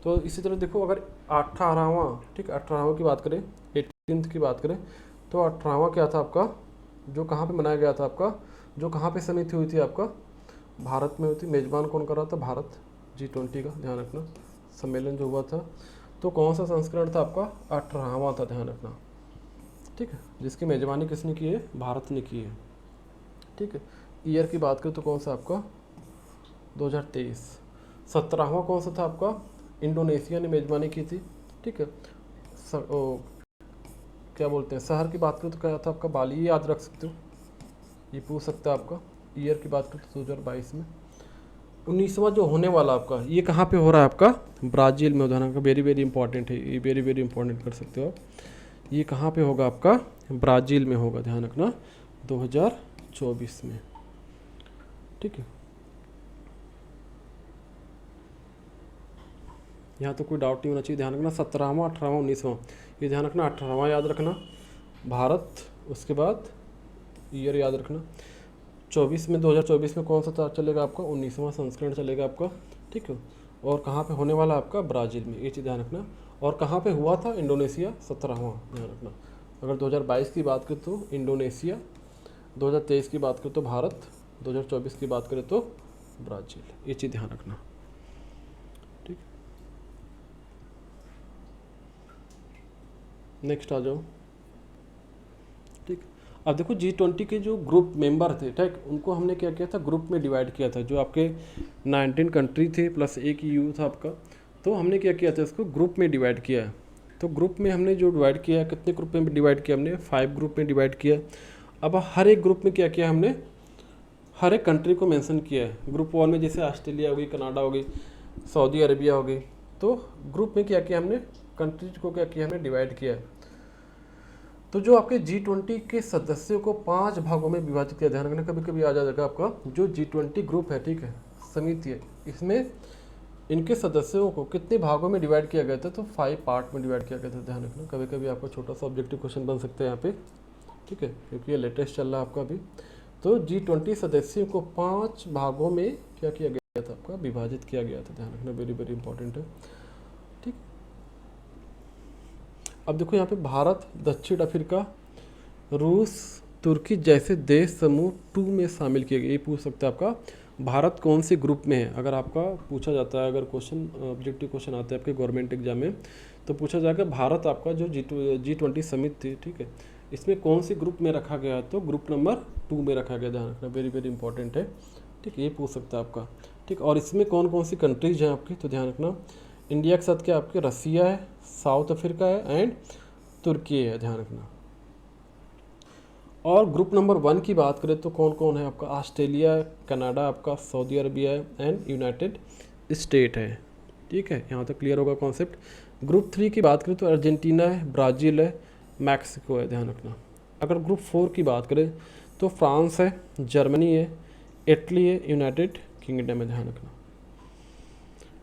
[SPEAKER 1] तो इसी तरह देखो, अगर 18वां, ठीक, 18वां की बात करें, 18th की बात करें, तो 18वां क्या था आपका, जो कहाँ पे मनाया गया था आपका, जो कहाँ पे समिति हुई थी आपका, भारत में हुई थी। मेज़बान कौन कर रहा था, भारत, G20 का, ध्यान रखना, सम्मेलन जो हुआ था, तो कौन सा संस्करण था आपका? 18वां था, ध्यान रखना, ठीक है, जिसकी मेजबानी किसने की है? भारत ने की है, ठीक है। ईयर की बात करें तो कौन सा आपका? 2023। 17वां कौन सा था आपका? इंडोनेशिया ने मेजबानी की थी, ठीक है। क्या बोलते हैं, शहर की बात करें तो क्या था आपका? बाली, ये याद रख सकते हो, ये पूछ सकता है आपका। ईयर की बात करें तो 2022 में। 19वां जो होने वाला आपका, ये कहाँ पे हो रहा है आपका? ब्राज़ील में, उदाहरण का वेरी वेरी इंपॉर्टेंट है, ये वेरी वेरी इंपॉर्टेंट कर सकते हो आप। ये कहाँ पे होगा आपका? ब्राज़ील में होगा, ध्यान रखना, 2024 में, ठीक है। यहाँ तो कोई डाउट नहीं होना चाहिए, ध्यान रखना। 17वां, 18वां, 19वां, ये ध्यान रखना। 18वां याद रखना भारत, उसके बाद ईयर याद रखना। 24 में, 2024 में कौन सा चलेगा आपका? 19वां संस्करण चलेगा आपका, ठीक है। और कहाँ पे होने वाला आपका? ब्राज़ील में, ये चीज़ ध्यान रखना। और कहाँ पे हुआ था? इंडोनेशिया, 17वां, ध्यान रखना। अगर 2022 की बात करें तो इंडोनेशिया, 2023 की बात करें तो भारत, 2024 की बात करें तो ब्राज़ील, ये चीज़ ध्यान रखना, ठीक। नेक्स्ट आ जाओ, ठीक। अब देखो G20 के जो ग्रुप मेंबर थे, ठीक, उनको हमने क्या किया था? ग्रुप में डिवाइड किया था। जो आपके 19 कंट्री थे प्लस एक EU था आपका, तो हमने क्या किया था? इसको ग्रुप में डिवाइड किया है। तो ग्रुप में हमने जो डिवाइड किया, कितने ग्रुप में डिवाइड किया हमने? 5 ग्रुप में डिवाइड किया। अब हर एक ग्रुप में क्या किया हमने? हर एक कंट्री को मेंशन किया है। ग्रुप 1 में जैसे ऑस्ट्रेलिया हो गई, कनाडा हो गई, सऊदी अरेबिया हो गई। तो ग्रुप में क्या किया हमने? कंट्रीज को क्या किया हमने? डिवाइड किया है। तो जो आपके G20 के सदस्यों को 5 भागों में विभाजित किया, ध्यान रखना, कभी कभी आ जाएगा आपका जो G20 ग्रुप है, ठीक है, समिति है, इसमें इनके सदस्यों को कितने भागों में डिवाइड किया गया था? तो 5 पार्ट में डिवाइड किया गया था, ध्यान रखना। कभी कभी आपका छोटा सा ऑब्जेक्टिव क्वेश्चन बन सकता है यहाँ पे, ठीक है, क्योंकि ये लेटेस्ट चल रहा है आपका अभी। तो G20 सदस्यों को 5 भागों में क्या किया गया था? आपका विभाजित किया गया था, ध्यान रखना, वेरी वेरी इंपॉर्टेंट है, ठीक। अब देखो यहाँ पे भारत, दक्षिण अफ्रीका, रूस, तुर्की जैसे देश समूह 2 में शामिल किए गए। ये पूछ सकता है आपका, भारत कौन से ग्रुप में है? अगर आपका पूछा जाता है, अगर क्वेश्चन ऑब्जेक्टिव क्वेश्चन आते हैं आपके गवर्नमेंट एग्जाम में, तो पूछा जाएगा भारत आपका जो G20 समिति थी, ठीक है, इसमें कौन से ग्रुप में रखा गया है? तो ग्रुप नंबर 2 में रखा गया, ध्यान रखना, वेरी वेरी इंपॉर्टेंट है, ठीक, ये पूछ सकता है आपका, ठीक। और इसमें कौन कौन सी कंट्रीज हैं आपकी? तो ध्यान रखना, इंडिया के साथ क्या आपके रसिया है, साउथ अफ्रीका है एंड तुर्की है, ध्यान रखना। और ग्रुप नंबर 1 की बात करें तो कौन कौन है आपका? ऑस्ट्रेलिया, कनाडा आपका, Saudi Arabia and United state है, ठीक है, यहाँ तक क्लियर होगा कॉन्सेप्ट। ग्रुप 3 की बात करें तो अर्जेंटीना है, ब्राज़ील है, मैक्सिको है, ध्यान रखना। अगर ग्रुप 4 की बात करें तो फ्रांस है, जर्मनी है, इटली है, यूनाइटेड किंगडम है, ध्यान रखना।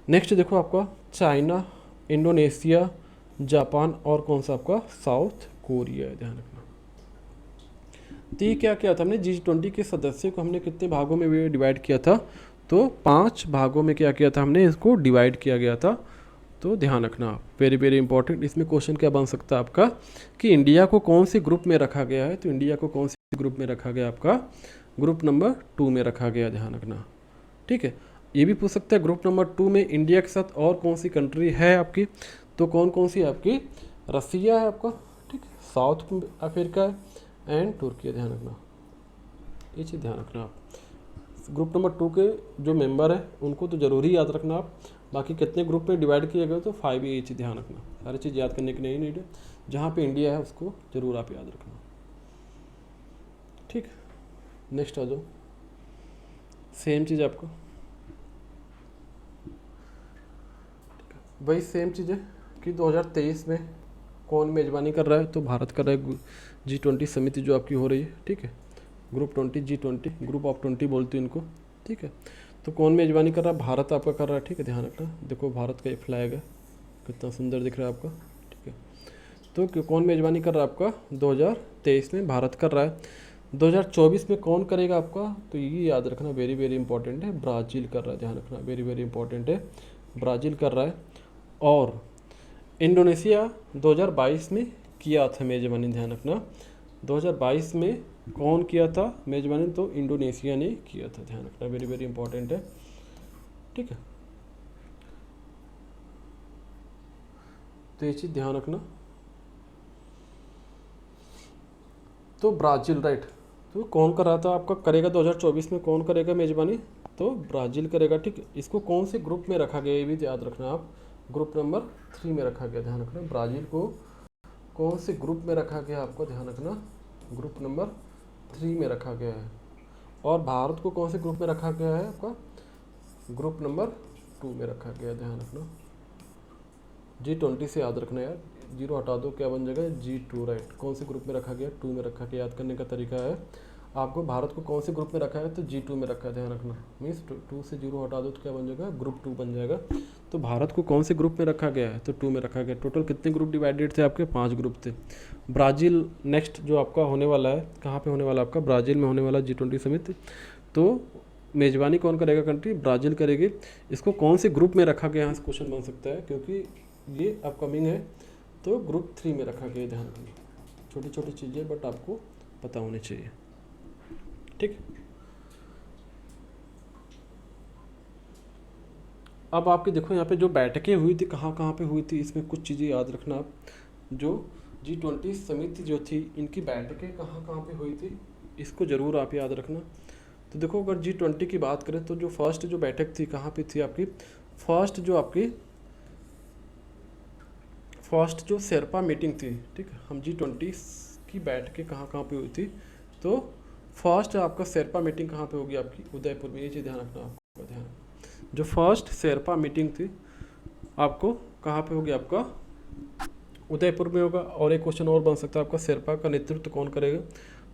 [SPEAKER 1] नेक्स्ट देखो आपका चाइना, इंडोनेशिया, जापान और कौन सा आपका? साउथ कोरिया है, ध्यान रखना। तो ये क्या किया था हमने? G20 के सदस्यों को हमने कितने भागों में डिवाइड किया था? तो 5 भागों में क्या किया था हमने? इसको डिवाइड किया गया था। तो ध्यान रखना, वेरी वेरी इंपॉर्टेंट। इसमें क्वेश्चन क्या बन सकता है आपका कि इंडिया को कौन से ग्रुप में रखा गया है? तो इंडिया को कौन से ग्रुप में रखा गया? आपका ग्रुप नंबर 2 में रखा गया, ध्यान रखना, ठीक है। ये भी पूछ सकता है ग्रुप नंबर 2 में इंडिया के साथ और कौन सी कंट्री है आपकी? तो कौन कौन सी है आपकी? रसिया है आपका, ठीक, साउथ अफ्रीका है एंड तुर्की है, ध्यान रखना, ये चीज़ ध्यान रखना आप। ग्रुप नंबर 2 के जो मेंबर है उनको तो ज़रूरी याद रखना आप। बाकी कितने ग्रुप में डिवाइड किए गए तो 5 ही, ये चीज़ ध्यान रखना। सारी चीज़ याद करने की नहीं नीड है, जहाँ पे इंडिया है उसको ज़रूर आप याद रखना, ठीक। नेक्स्ट आ जाओ, सेम चीज़ आपको, वही सेम चीज़ है कि 2023 में कौन मेज़बानी कर रहा है? तो भारत कर रहा है, G20 समिति जो आपकी हो रही है, ठीक है, ग्रुप 20, G20, ग्रुप ऑफ 20 बोलते हैं इनको, ठीक है। तो कौन मेज़बानी कर रहा है? भारत आपका कर रहा है, ठीक है, ध्यान रखना। देखो भारत का ये फ्लैग है, कितना सुंदर दिख रहा है आपका, ठीक है। तो कौन मेज़बानी कर रहा है आपका? 2023 में भारत कर रहा है। 2024 में कौन करेगा आपका? तो ये याद रखना, वेरी वेरी इंपॉर्टेंट है, ब्राज़ील कर रहा है, ध्यान रखना, वेरी वेरी इंपॉर्टेंट है, ब्राज़ील कर रहा है। और इंडोनेशिया 2022 में किया था मेज़बानी, ध्यान रखना, 2022 में कौन किया था मेज़बानी? तो इंडोनेशिया ने किया था, ध्यान रखना, वेरी वेरी इंपॉर्टेंट है, ठीक है। तो ये चीज़ ध्यान रखना। तो ब्राज़ील, राइट, तो कौन कर रहा था आपका, करेगा 2024 में कौन करेगा मेज़बानी, तो ब्राज़ील करेगा, ठीक। इसको कौन से ग्रुप में रखा गया ये भी याद रखना आप, ग्रुप नंबर 3 में रखा गया, ध्यान रखना। ब्राज़ील को कौन से ग्रुप में रखा गया आपको ध्यान रखना, ग्रुप नंबर 3 में रखा गया है। और भारत को कौन से ग्रुप में रखा गया है आपका, ग्रुप नंबर 2 में रखा गया, ध्यान रखना। G20 से याद रखना यार, जीरो हटा दो, क्या बन जाएगा G2, राइट। कौन से ग्रुप में रखा गया, 2 में रखा गया। याद करने का तरीका है आपको, भारत को कौन से ग्रुप में रखा है, तो G2 में रखा है, ध्यान रखना। मीन्स 2 से 0 हटा दो तो क्या बन जाएगा, ग्रुप 2 बन जाएगा। तो भारत को कौन से ग्रुप में रखा गया है, तो 2 में रखा गया। टोटल कितने ग्रुप डिवाइडेड थे आपके, 5 ग्रुप थे। ब्राज़ील नेक्स्ट जो आपका होने वाला है, कहाँ पे होने वाला आपका, ब्राज़ील में होने वाला G20 समिट। तो मेज़बानी कौन करेगा, कंट्री ब्राज़ील करेगी। इसको कौन से ग्रुप में रखा गया, यहाँ से क्वेश्चन बन सकता है, क्योंकि ये अपकमिंग है, तो ग्रुप 3 में रखा गया, ध्यान रखना। छोटी छोटी चीज़ें बट आपको पता होनी चाहिए, ठीक। अब आपके देखो यहाँ पे जो बैठकें हुई थी, कहाँ कहाँ पे हुई थी, इसमें कुछ चीज़ें याद रखना आप। जो G20 समिति जो थी, इनकी बैठकें कहाँ कहाँ पे हुई थी, इसको ज़रूर आप याद रखना। तो देखो अगर G20 की बात करें तो जो फर्स्ट जो बैठक थी कहाँ पे थी आपकी, फर्स्ट जो शेरपा मीटिंग थी, ठीक। हम G20 की बैठकें कहाँ कहाँ पे हुई थी, तो फर्स्ट आपका शेरपा मीटिंग कहाँ पे होगी आपकी, उदयपुर में। ये चीज़ ध्यान रखना आपका, ध्यान। जो फर्स्ट शेरपा मीटिंग थी आपको कहाँ पे होगी, आपका उदयपुर में होगा। और एक क्वेश्चन और बन सकता है आपका, शेरपा का नेतृत्व कौन करेगा,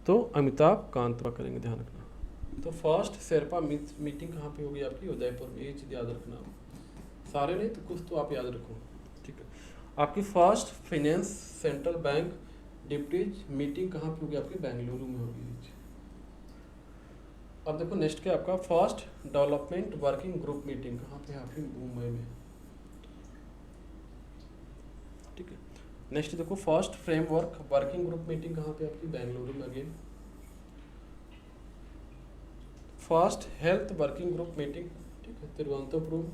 [SPEAKER 1] तो अमिताभ कांत करेंगे, ध्यान रखना। तो फर्स्ट शेरपा मीटिंग कहाँ पे होगी आपकी, उदयपुर में। ये चीज़ याद रखना आप, सारे नहीं तो कुछ तो आप याद रखो, ठीक है। आपकी first finance central bank deputies meeting कहाँ पे होगी आपकी, बेंगलुरु में होगी। अब देखो नेक्स्ट क्या आपका, first development working group meeting कहाँ पे है आपकी, मुंबई में, ठीक है। नेक्स्ट देखो first framework working group meeting कहाँ पे आपकी, बेंगलुरु में again. First health working group meeting, ठीक है, तिरुवनंतपुरम।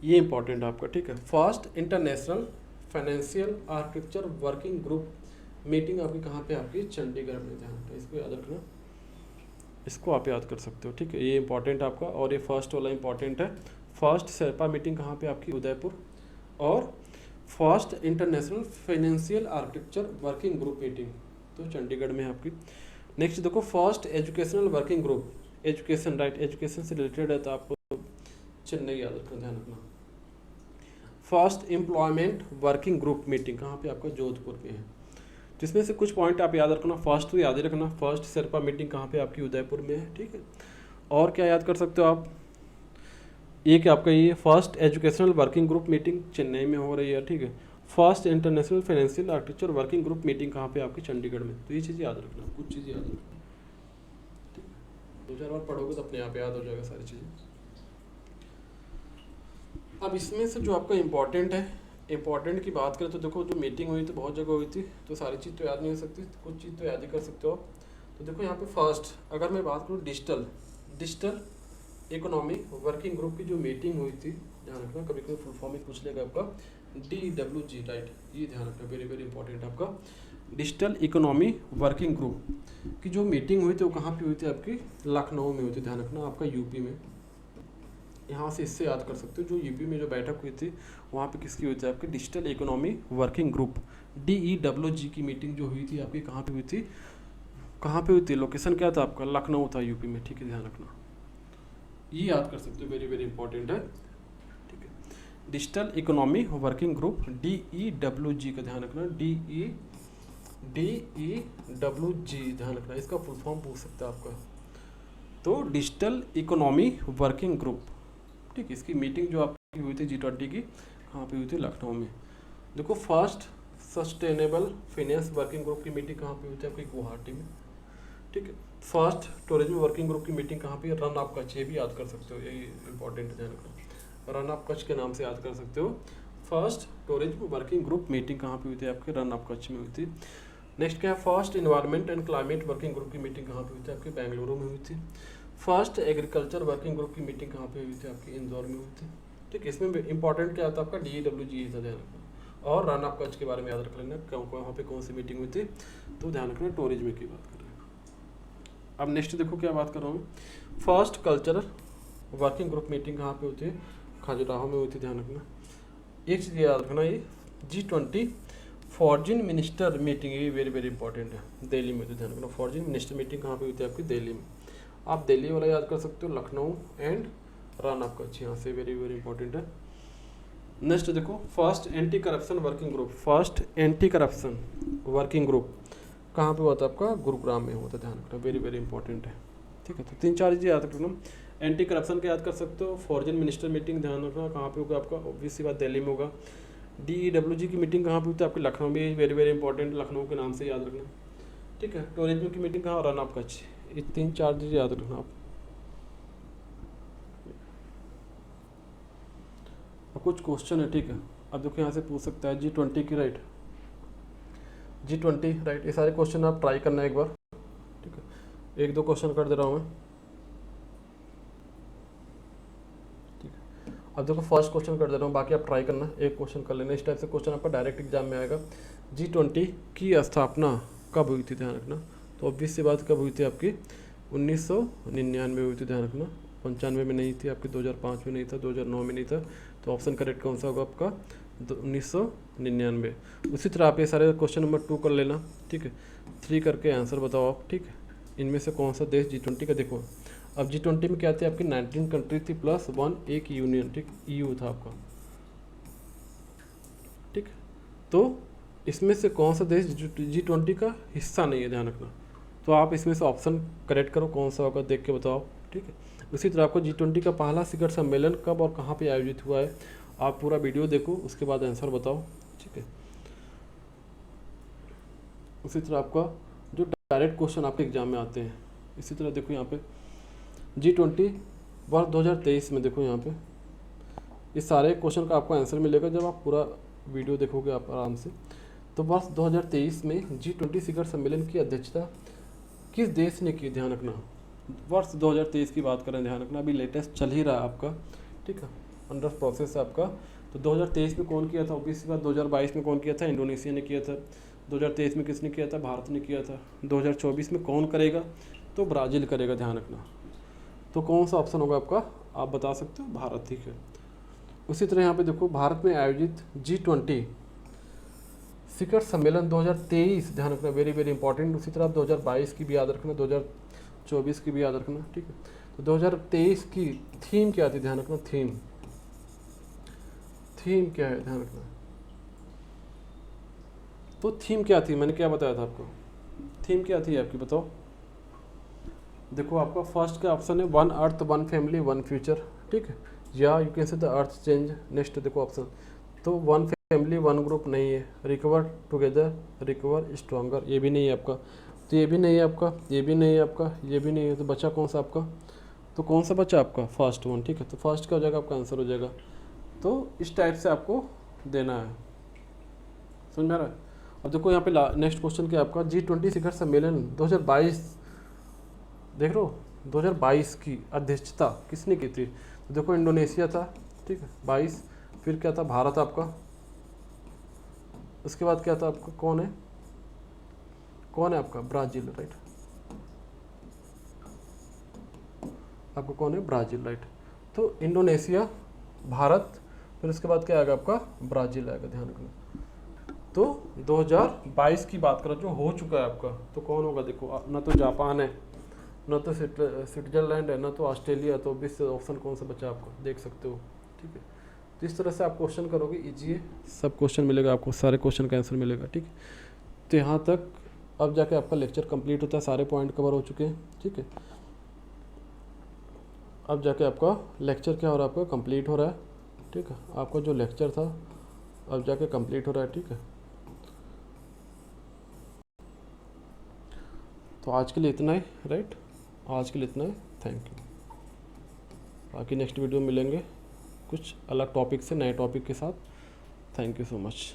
[SPEAKER 1] ये इंपॉर्टेंट आपका, ठीक है। First international financial architecture working group meeting आपकी कहाँ पे आपकी, चंडीगढ़ में, ध्यान रखना। इसको याद रखना, इसको आप याद कर सकते हो, ठीक है। ये इंपॉर्टेंट आपका, और ये फर्स्ट वाला इंपॉर्टेंट है। फर्स्ट शेरपा मीटिंग कहाँ पे आपकी, उदयपुर। और first international financial architecture working group meeting तो चंडीगढ़ में है आपकी। नेक्स्ट देखो first educational working group, education, right, education से रिलेटेड है तो आपको चेन्नई याद रखना, ध्यान रखना। First employment working group meeting कहाँ पे आपका, जोधपुर में है। जिसमें से कुछ पॉइंट आप याद रखना, फर्स्ट तो याद ही रखना, फर्स्ट शेरपा मीटिंग कहाँ पे आपकी, उदयपुर में है, ठीक है। और क्या याद कर सकते हो आप, एक आपका ये first educational working group meeting Chennai में हो रही है, ठीक है। First international financial architecture working group meeting कहाँ पे आपकी, चंडीगढ़ में। तो ये चीज़ याद रखना, कुछ चीज़ याद रखना, ठीक है। 2-4 बार पढ़ोगे तो अपने आप याद हो जाएगा सारी चीज़ें। अब इसमें से जो आपका इम्पोर्टेंट है, इम्पोर्टेंट की बात करें तो देखो जो मीटिंग हुई थी बहुत जगह हुई थी, तो सारी चीज़ तो याद नहीं हो सकती, कुछ चीज़ तो याद ही कर सकते हो आप। तो देखो यहाँ पे फर्स्ट अगर मैं बात करूँ डिजिटल इकोनॉमी वर्किंग ग्रुप की जो मीटिंग हुई थी, ध्यान रखना, कभी कभी फुल फॉर्म में पूछ लेगा आपका, DWG, राइट, ये ध्यान रखना, वेरी वेरी इंपॉर्टेंट आपका। डिजिटल इकोनॉमी वर्किंग ग्रुप की जो मीटिंग हुई थी वो कहाँ पे हुई थी आपकी, लखनऊ में हुई थी, ध्यान रखना, आपका यूपी में। यहाँ से इससे याद कर सकते हो, जो यूपी में जो बैठक हुई थी वहाँ पे किसकी हुई थी आपकी, digital economy working group DEWG की मीटिंग जो हुई थी आपकी कहाँ पे हुई थी, कहाँ पे हुई थी, लोकेशन क्या था आपका, लखनऊ था, यूपी में, ठीक है, ध्यान रखना, ये याद कर सकते हो, वेरी वेरी इंपॉर्टेंट है, ठीक है। Digital economy working group DEWG का ध्यान रखना, DEWG ध्यान रखना, इसका फुल फॉर्म पूछ सकता है आपका। तो डिजिटल इकोनॉमी वर्किंग ग्रुप, ठीक है, इसकी मीटिंग जो आपकी हुई थी G20 की कहाँ पे हुई थी, लखनऊ में। देखो first sustainable finance working group की मीटिंग कहाँ पे हुई थी आपकी, गुवाहाटी में, ठीक है। फर्स्ट टूरिज्म वर्किंग ग्रुप की मीटिंग कहाँ पे, रन ऑफ कच्छ, ये भी याद कर सकते हो, ये इंपॉर्टेंट ध्यान रखना, रन ऑफ कच्छ के नाम से याद कर सकते हो। First tourism working group meeting कहाँ पे हुई थी आपके, रन ऑफ कच्छ में हुई थी। नेक्स्ट क्या है, first environment and climate working group की मीटिंग कहाँ पे हुई थी आपकी, बेंगलुरु में हुई थी। फर्स्ट एग्रीकल्चर वर्किंग ग्रुप की मीटिंग कहाँ पे हुई थी आपकी, इंदौर में हुई थी, ठीक है। इसमें इंपॉर्टेंट क्या आता है आपका DEWG था, ध्यान रखना। और रन ऑफ कच्छ के बारे में याद रख लेना, वहाँ पे कौन सी मीटिंग हुई थी, तो ध्यान रखना टूरिज्म की बात कर रहे हैं। अब नेक्स्ट देखो क्या बात कर रहा हूँ, first cultural working group meeting कहाँ पे होती है, खजुराहो में हुई थी, ध्यान रखना। एक चीज़ याद रखना, ये G20 फॉरेन मिनिस्टर मीटिंग, ये वेरी वेरी इंपॉर्टेंट है, दिल्ली में, तो ध्यान रखना। फॉरेन मिनिस्टर मीटिंग कहाँ पे हुई थी आपकी, दिल्ली में। आप दिल्ली वाला याद कर सकते हो, Lucknow and run of Kutch, यहाँ से वेरी वेरी इंपॉर्टेंट है। नेक्स्ट देखो, first anti corruption working group, first anti corruption working group कहाँ पे हुआ था आपका, गुरुग्राम में हुआ था, ध्यान रखना, वेरी वेरी इंपॉर्टेंट है, ठीक है। तो 3-4 चीज़ें याद रखना, एंटी करप्शन का याद कर सकते हो, फॉरेन मिनिस्टर मीटिंग ध्यान रखना कहाँ पे होगा आपका, ऑब्वियस सी बात दिल्ली में होगा। DEWG की मीटिंग कहाँ पे होती है आपकी, लखनऊ में, वेरी वेरी इंपॉर्टेंट, लखनऊ के नाम से याद रखना, ठीक है। टूरिज्म की मीटिंग कहाँ, रन ऑफ कच्छ, ये 3-4 चीज़ें याद रखना आप। और कुछ क्वेश्चन है, ठीक है। अब देखो यहाँ से पूछ सकता है G20 की, राइट, G20 राइट, ये सारे क्वेश्चन आप ट्राई करना एक बार, ठीक है। 1-2 क्वेश्चन कर दे रहा हूँ मैं, ठीक है। अब देखो फर्स्ट क्वेश्चन कर दे रहा हूँ, बाकी आप ट्राई करना, एक क्वेश्चन कर लेना। इस टाइप से क्वेश्चन आपका डायरेक्ट एग्जाम में आएगा। G20 की स्थापना कब हुई थी, ध्यान रखना। तो ऑब्वियस सी बात कब हुई थी आपकी, 1999 हुई थी, ध्यान रखना। 95 में नहीं थी आपकी, 2005 में नहीं था, 2009 में नहीं था। तो ऑप्शन करेक्ट कौन सा होगा आपका, 1999। उसी तरह आप ये सारे क्वेश्चन नंबर 2 कर लेना, ठीक है। 3 करके आंसर बताओ आप, ठीक है। इनमें से कौन सा देश G20 का, देखो अब G20 में क्या थी आपकी, 19 कंट्री थी प्लस 1 एक यूनियन, ठीक, EU था आपका, ठीक। तो इसमें से कौन सा देश G20 का हिस्सा नहीं है, ध्यान रखना। तो आप इसमें से ऑप्शन करेक्ट करो, कौन सा होगा देख के बताओ, ठीक है। उसी तरह आपको G20 का पहला शिखर सम्मेलन कब और कहाँ पे आयोजित हुआ है, आप पूरा वीडियो देखो, उसके बाद आंसर बताओ, ठीक है। उसी तरह आपका जो डायरेक्ट क्वेश्चन आपके एग्जाम में आते हैं, इसी तरह देखो यहाँ पे G20 वर्ष 2023 में, देखो यहाँ पे इस सारे क्वेश्चन का आपको आंसर मिलेगा जब आप पूरा वीडियो देखोगे आप आराम से। तो वर्ष 2023 में G20 शिखर सम्मेलन की अध्यक्षता किस देश ने की, ध्यान रखना। वर्ष 2023 की बात करें, ध्यान रखना, अभी लेटेस्ट चल ही रहा है आपका, ठीक है, अंडर प्रोसेस है आपका। तो 2023 में कौन किया था, ऑब्वियस बात 2022 में कौन किया था, इंडोनेशिया ने किया था। 2023 में किसने किया था, भारत ने किया था। 2024 में कौन करेगा, तो ब्राज़ील करेगा, ध्यान रखना। तो कौन सा ऑप्शन होगा आपका, आप बता सकते हो, भारत, ठीक है। उसी तरह यहाँ पे देखो, भारत में आयोजित G20 शिखर सम्मेलन 2023, ध्यान रखना, वेरी वेरी इंपॉर्टेंट। उसी तरह 2022 की भी याद रखना, 2024 की भी याद रखना, ठीक है। तो 2023 की थीम क्या थी, ध्यान रखना, थीम क्या है, ध्यान रखना। तो थीम क्या थी, मैंने क्या बताया था आपको, थीम क्या थी आपकी, बताओ। देखो आपका फर्स्ट का ऑप्शन है 1 अर्थ 1 फैमिली 1 फ्यूचर, ठीक है, या you can say the earth change. Next देखो ऑप्शन, तो 1 फैमिली 1 ग्रुप नहीं है, रिकवर टुगेदर रिकवर स्ट्रॉन्गर, ये भी नहीं है आपका। तो ये भी नहीं है आपका, ये भी नहीं है आपका, ये भी नहीं है। तो बचा कौन सा आपका, तो कौन सा बचा आपका, फर्स्ट वन, ठीक है। तो फर्स्ट का हो जाएगा आपका आंसर, हो जाएगा। तो इस टाइप से आपको देना है, समझ में आ रहा है। अब देखो यहाँ पे नेक्स्ट क्वेश्चन क्या है आपका, G20 शिखर सम्मेलन 2022 देख लो, 2022 की अध्यक्षता किसने की थी। तो देखो इंडोनेशिया था, ठीक है, 22। फिर क्या था, भारत आपका। उसके बाद क्या था आपका, कौन है आपका, ब्राज़ील, राइट। आपका कौन है, ब्राज़ील, राइट। तो इंडोनेशिया, भारत, फिर उसके बाद क्या आएगा आपका, ब्राज़ील आएगा, ध्यान रखना। तो 2022 की बात करो जो हो चुका है आपका, तो कौन होगा, देखो ना तो जापान है, ना तो स्विट्जरलैंड है, ना तो ऑस्ट्रेलिया। तो बीस ऑप्शन कौन सा बचा आपको, देख सकते हो, ठीक है। तो इस तरह से आप क्वेश्चन करोगे, इजी है, सब क्वेश्चन मिलेगा आपको, सारे क्वेश्चन का आंसर मिलेगा, ठीक है। तो यहाँ तक अब जाके आपका लेक्चर कंप्लीट होता है, सारे पॉइंट कवर हो चुके हैं, ठीक है। अब जाके आपका लेक्चर क्या हो रहा है, आपका कंप्लीट हो रहा है, ठीक है। आपका जो लेक्चर था अब जाके कंप्लीट हो रहा है, ठीक है। तो आज के लिए इतना ही, राइट, आज के लिए इतना ही, थैंक यू। बाकी नेक्स्ट वीडियो में मिलेंगे कुछ अलग टॉपिक से, नए टॉपिक के साथ। Thank you so much.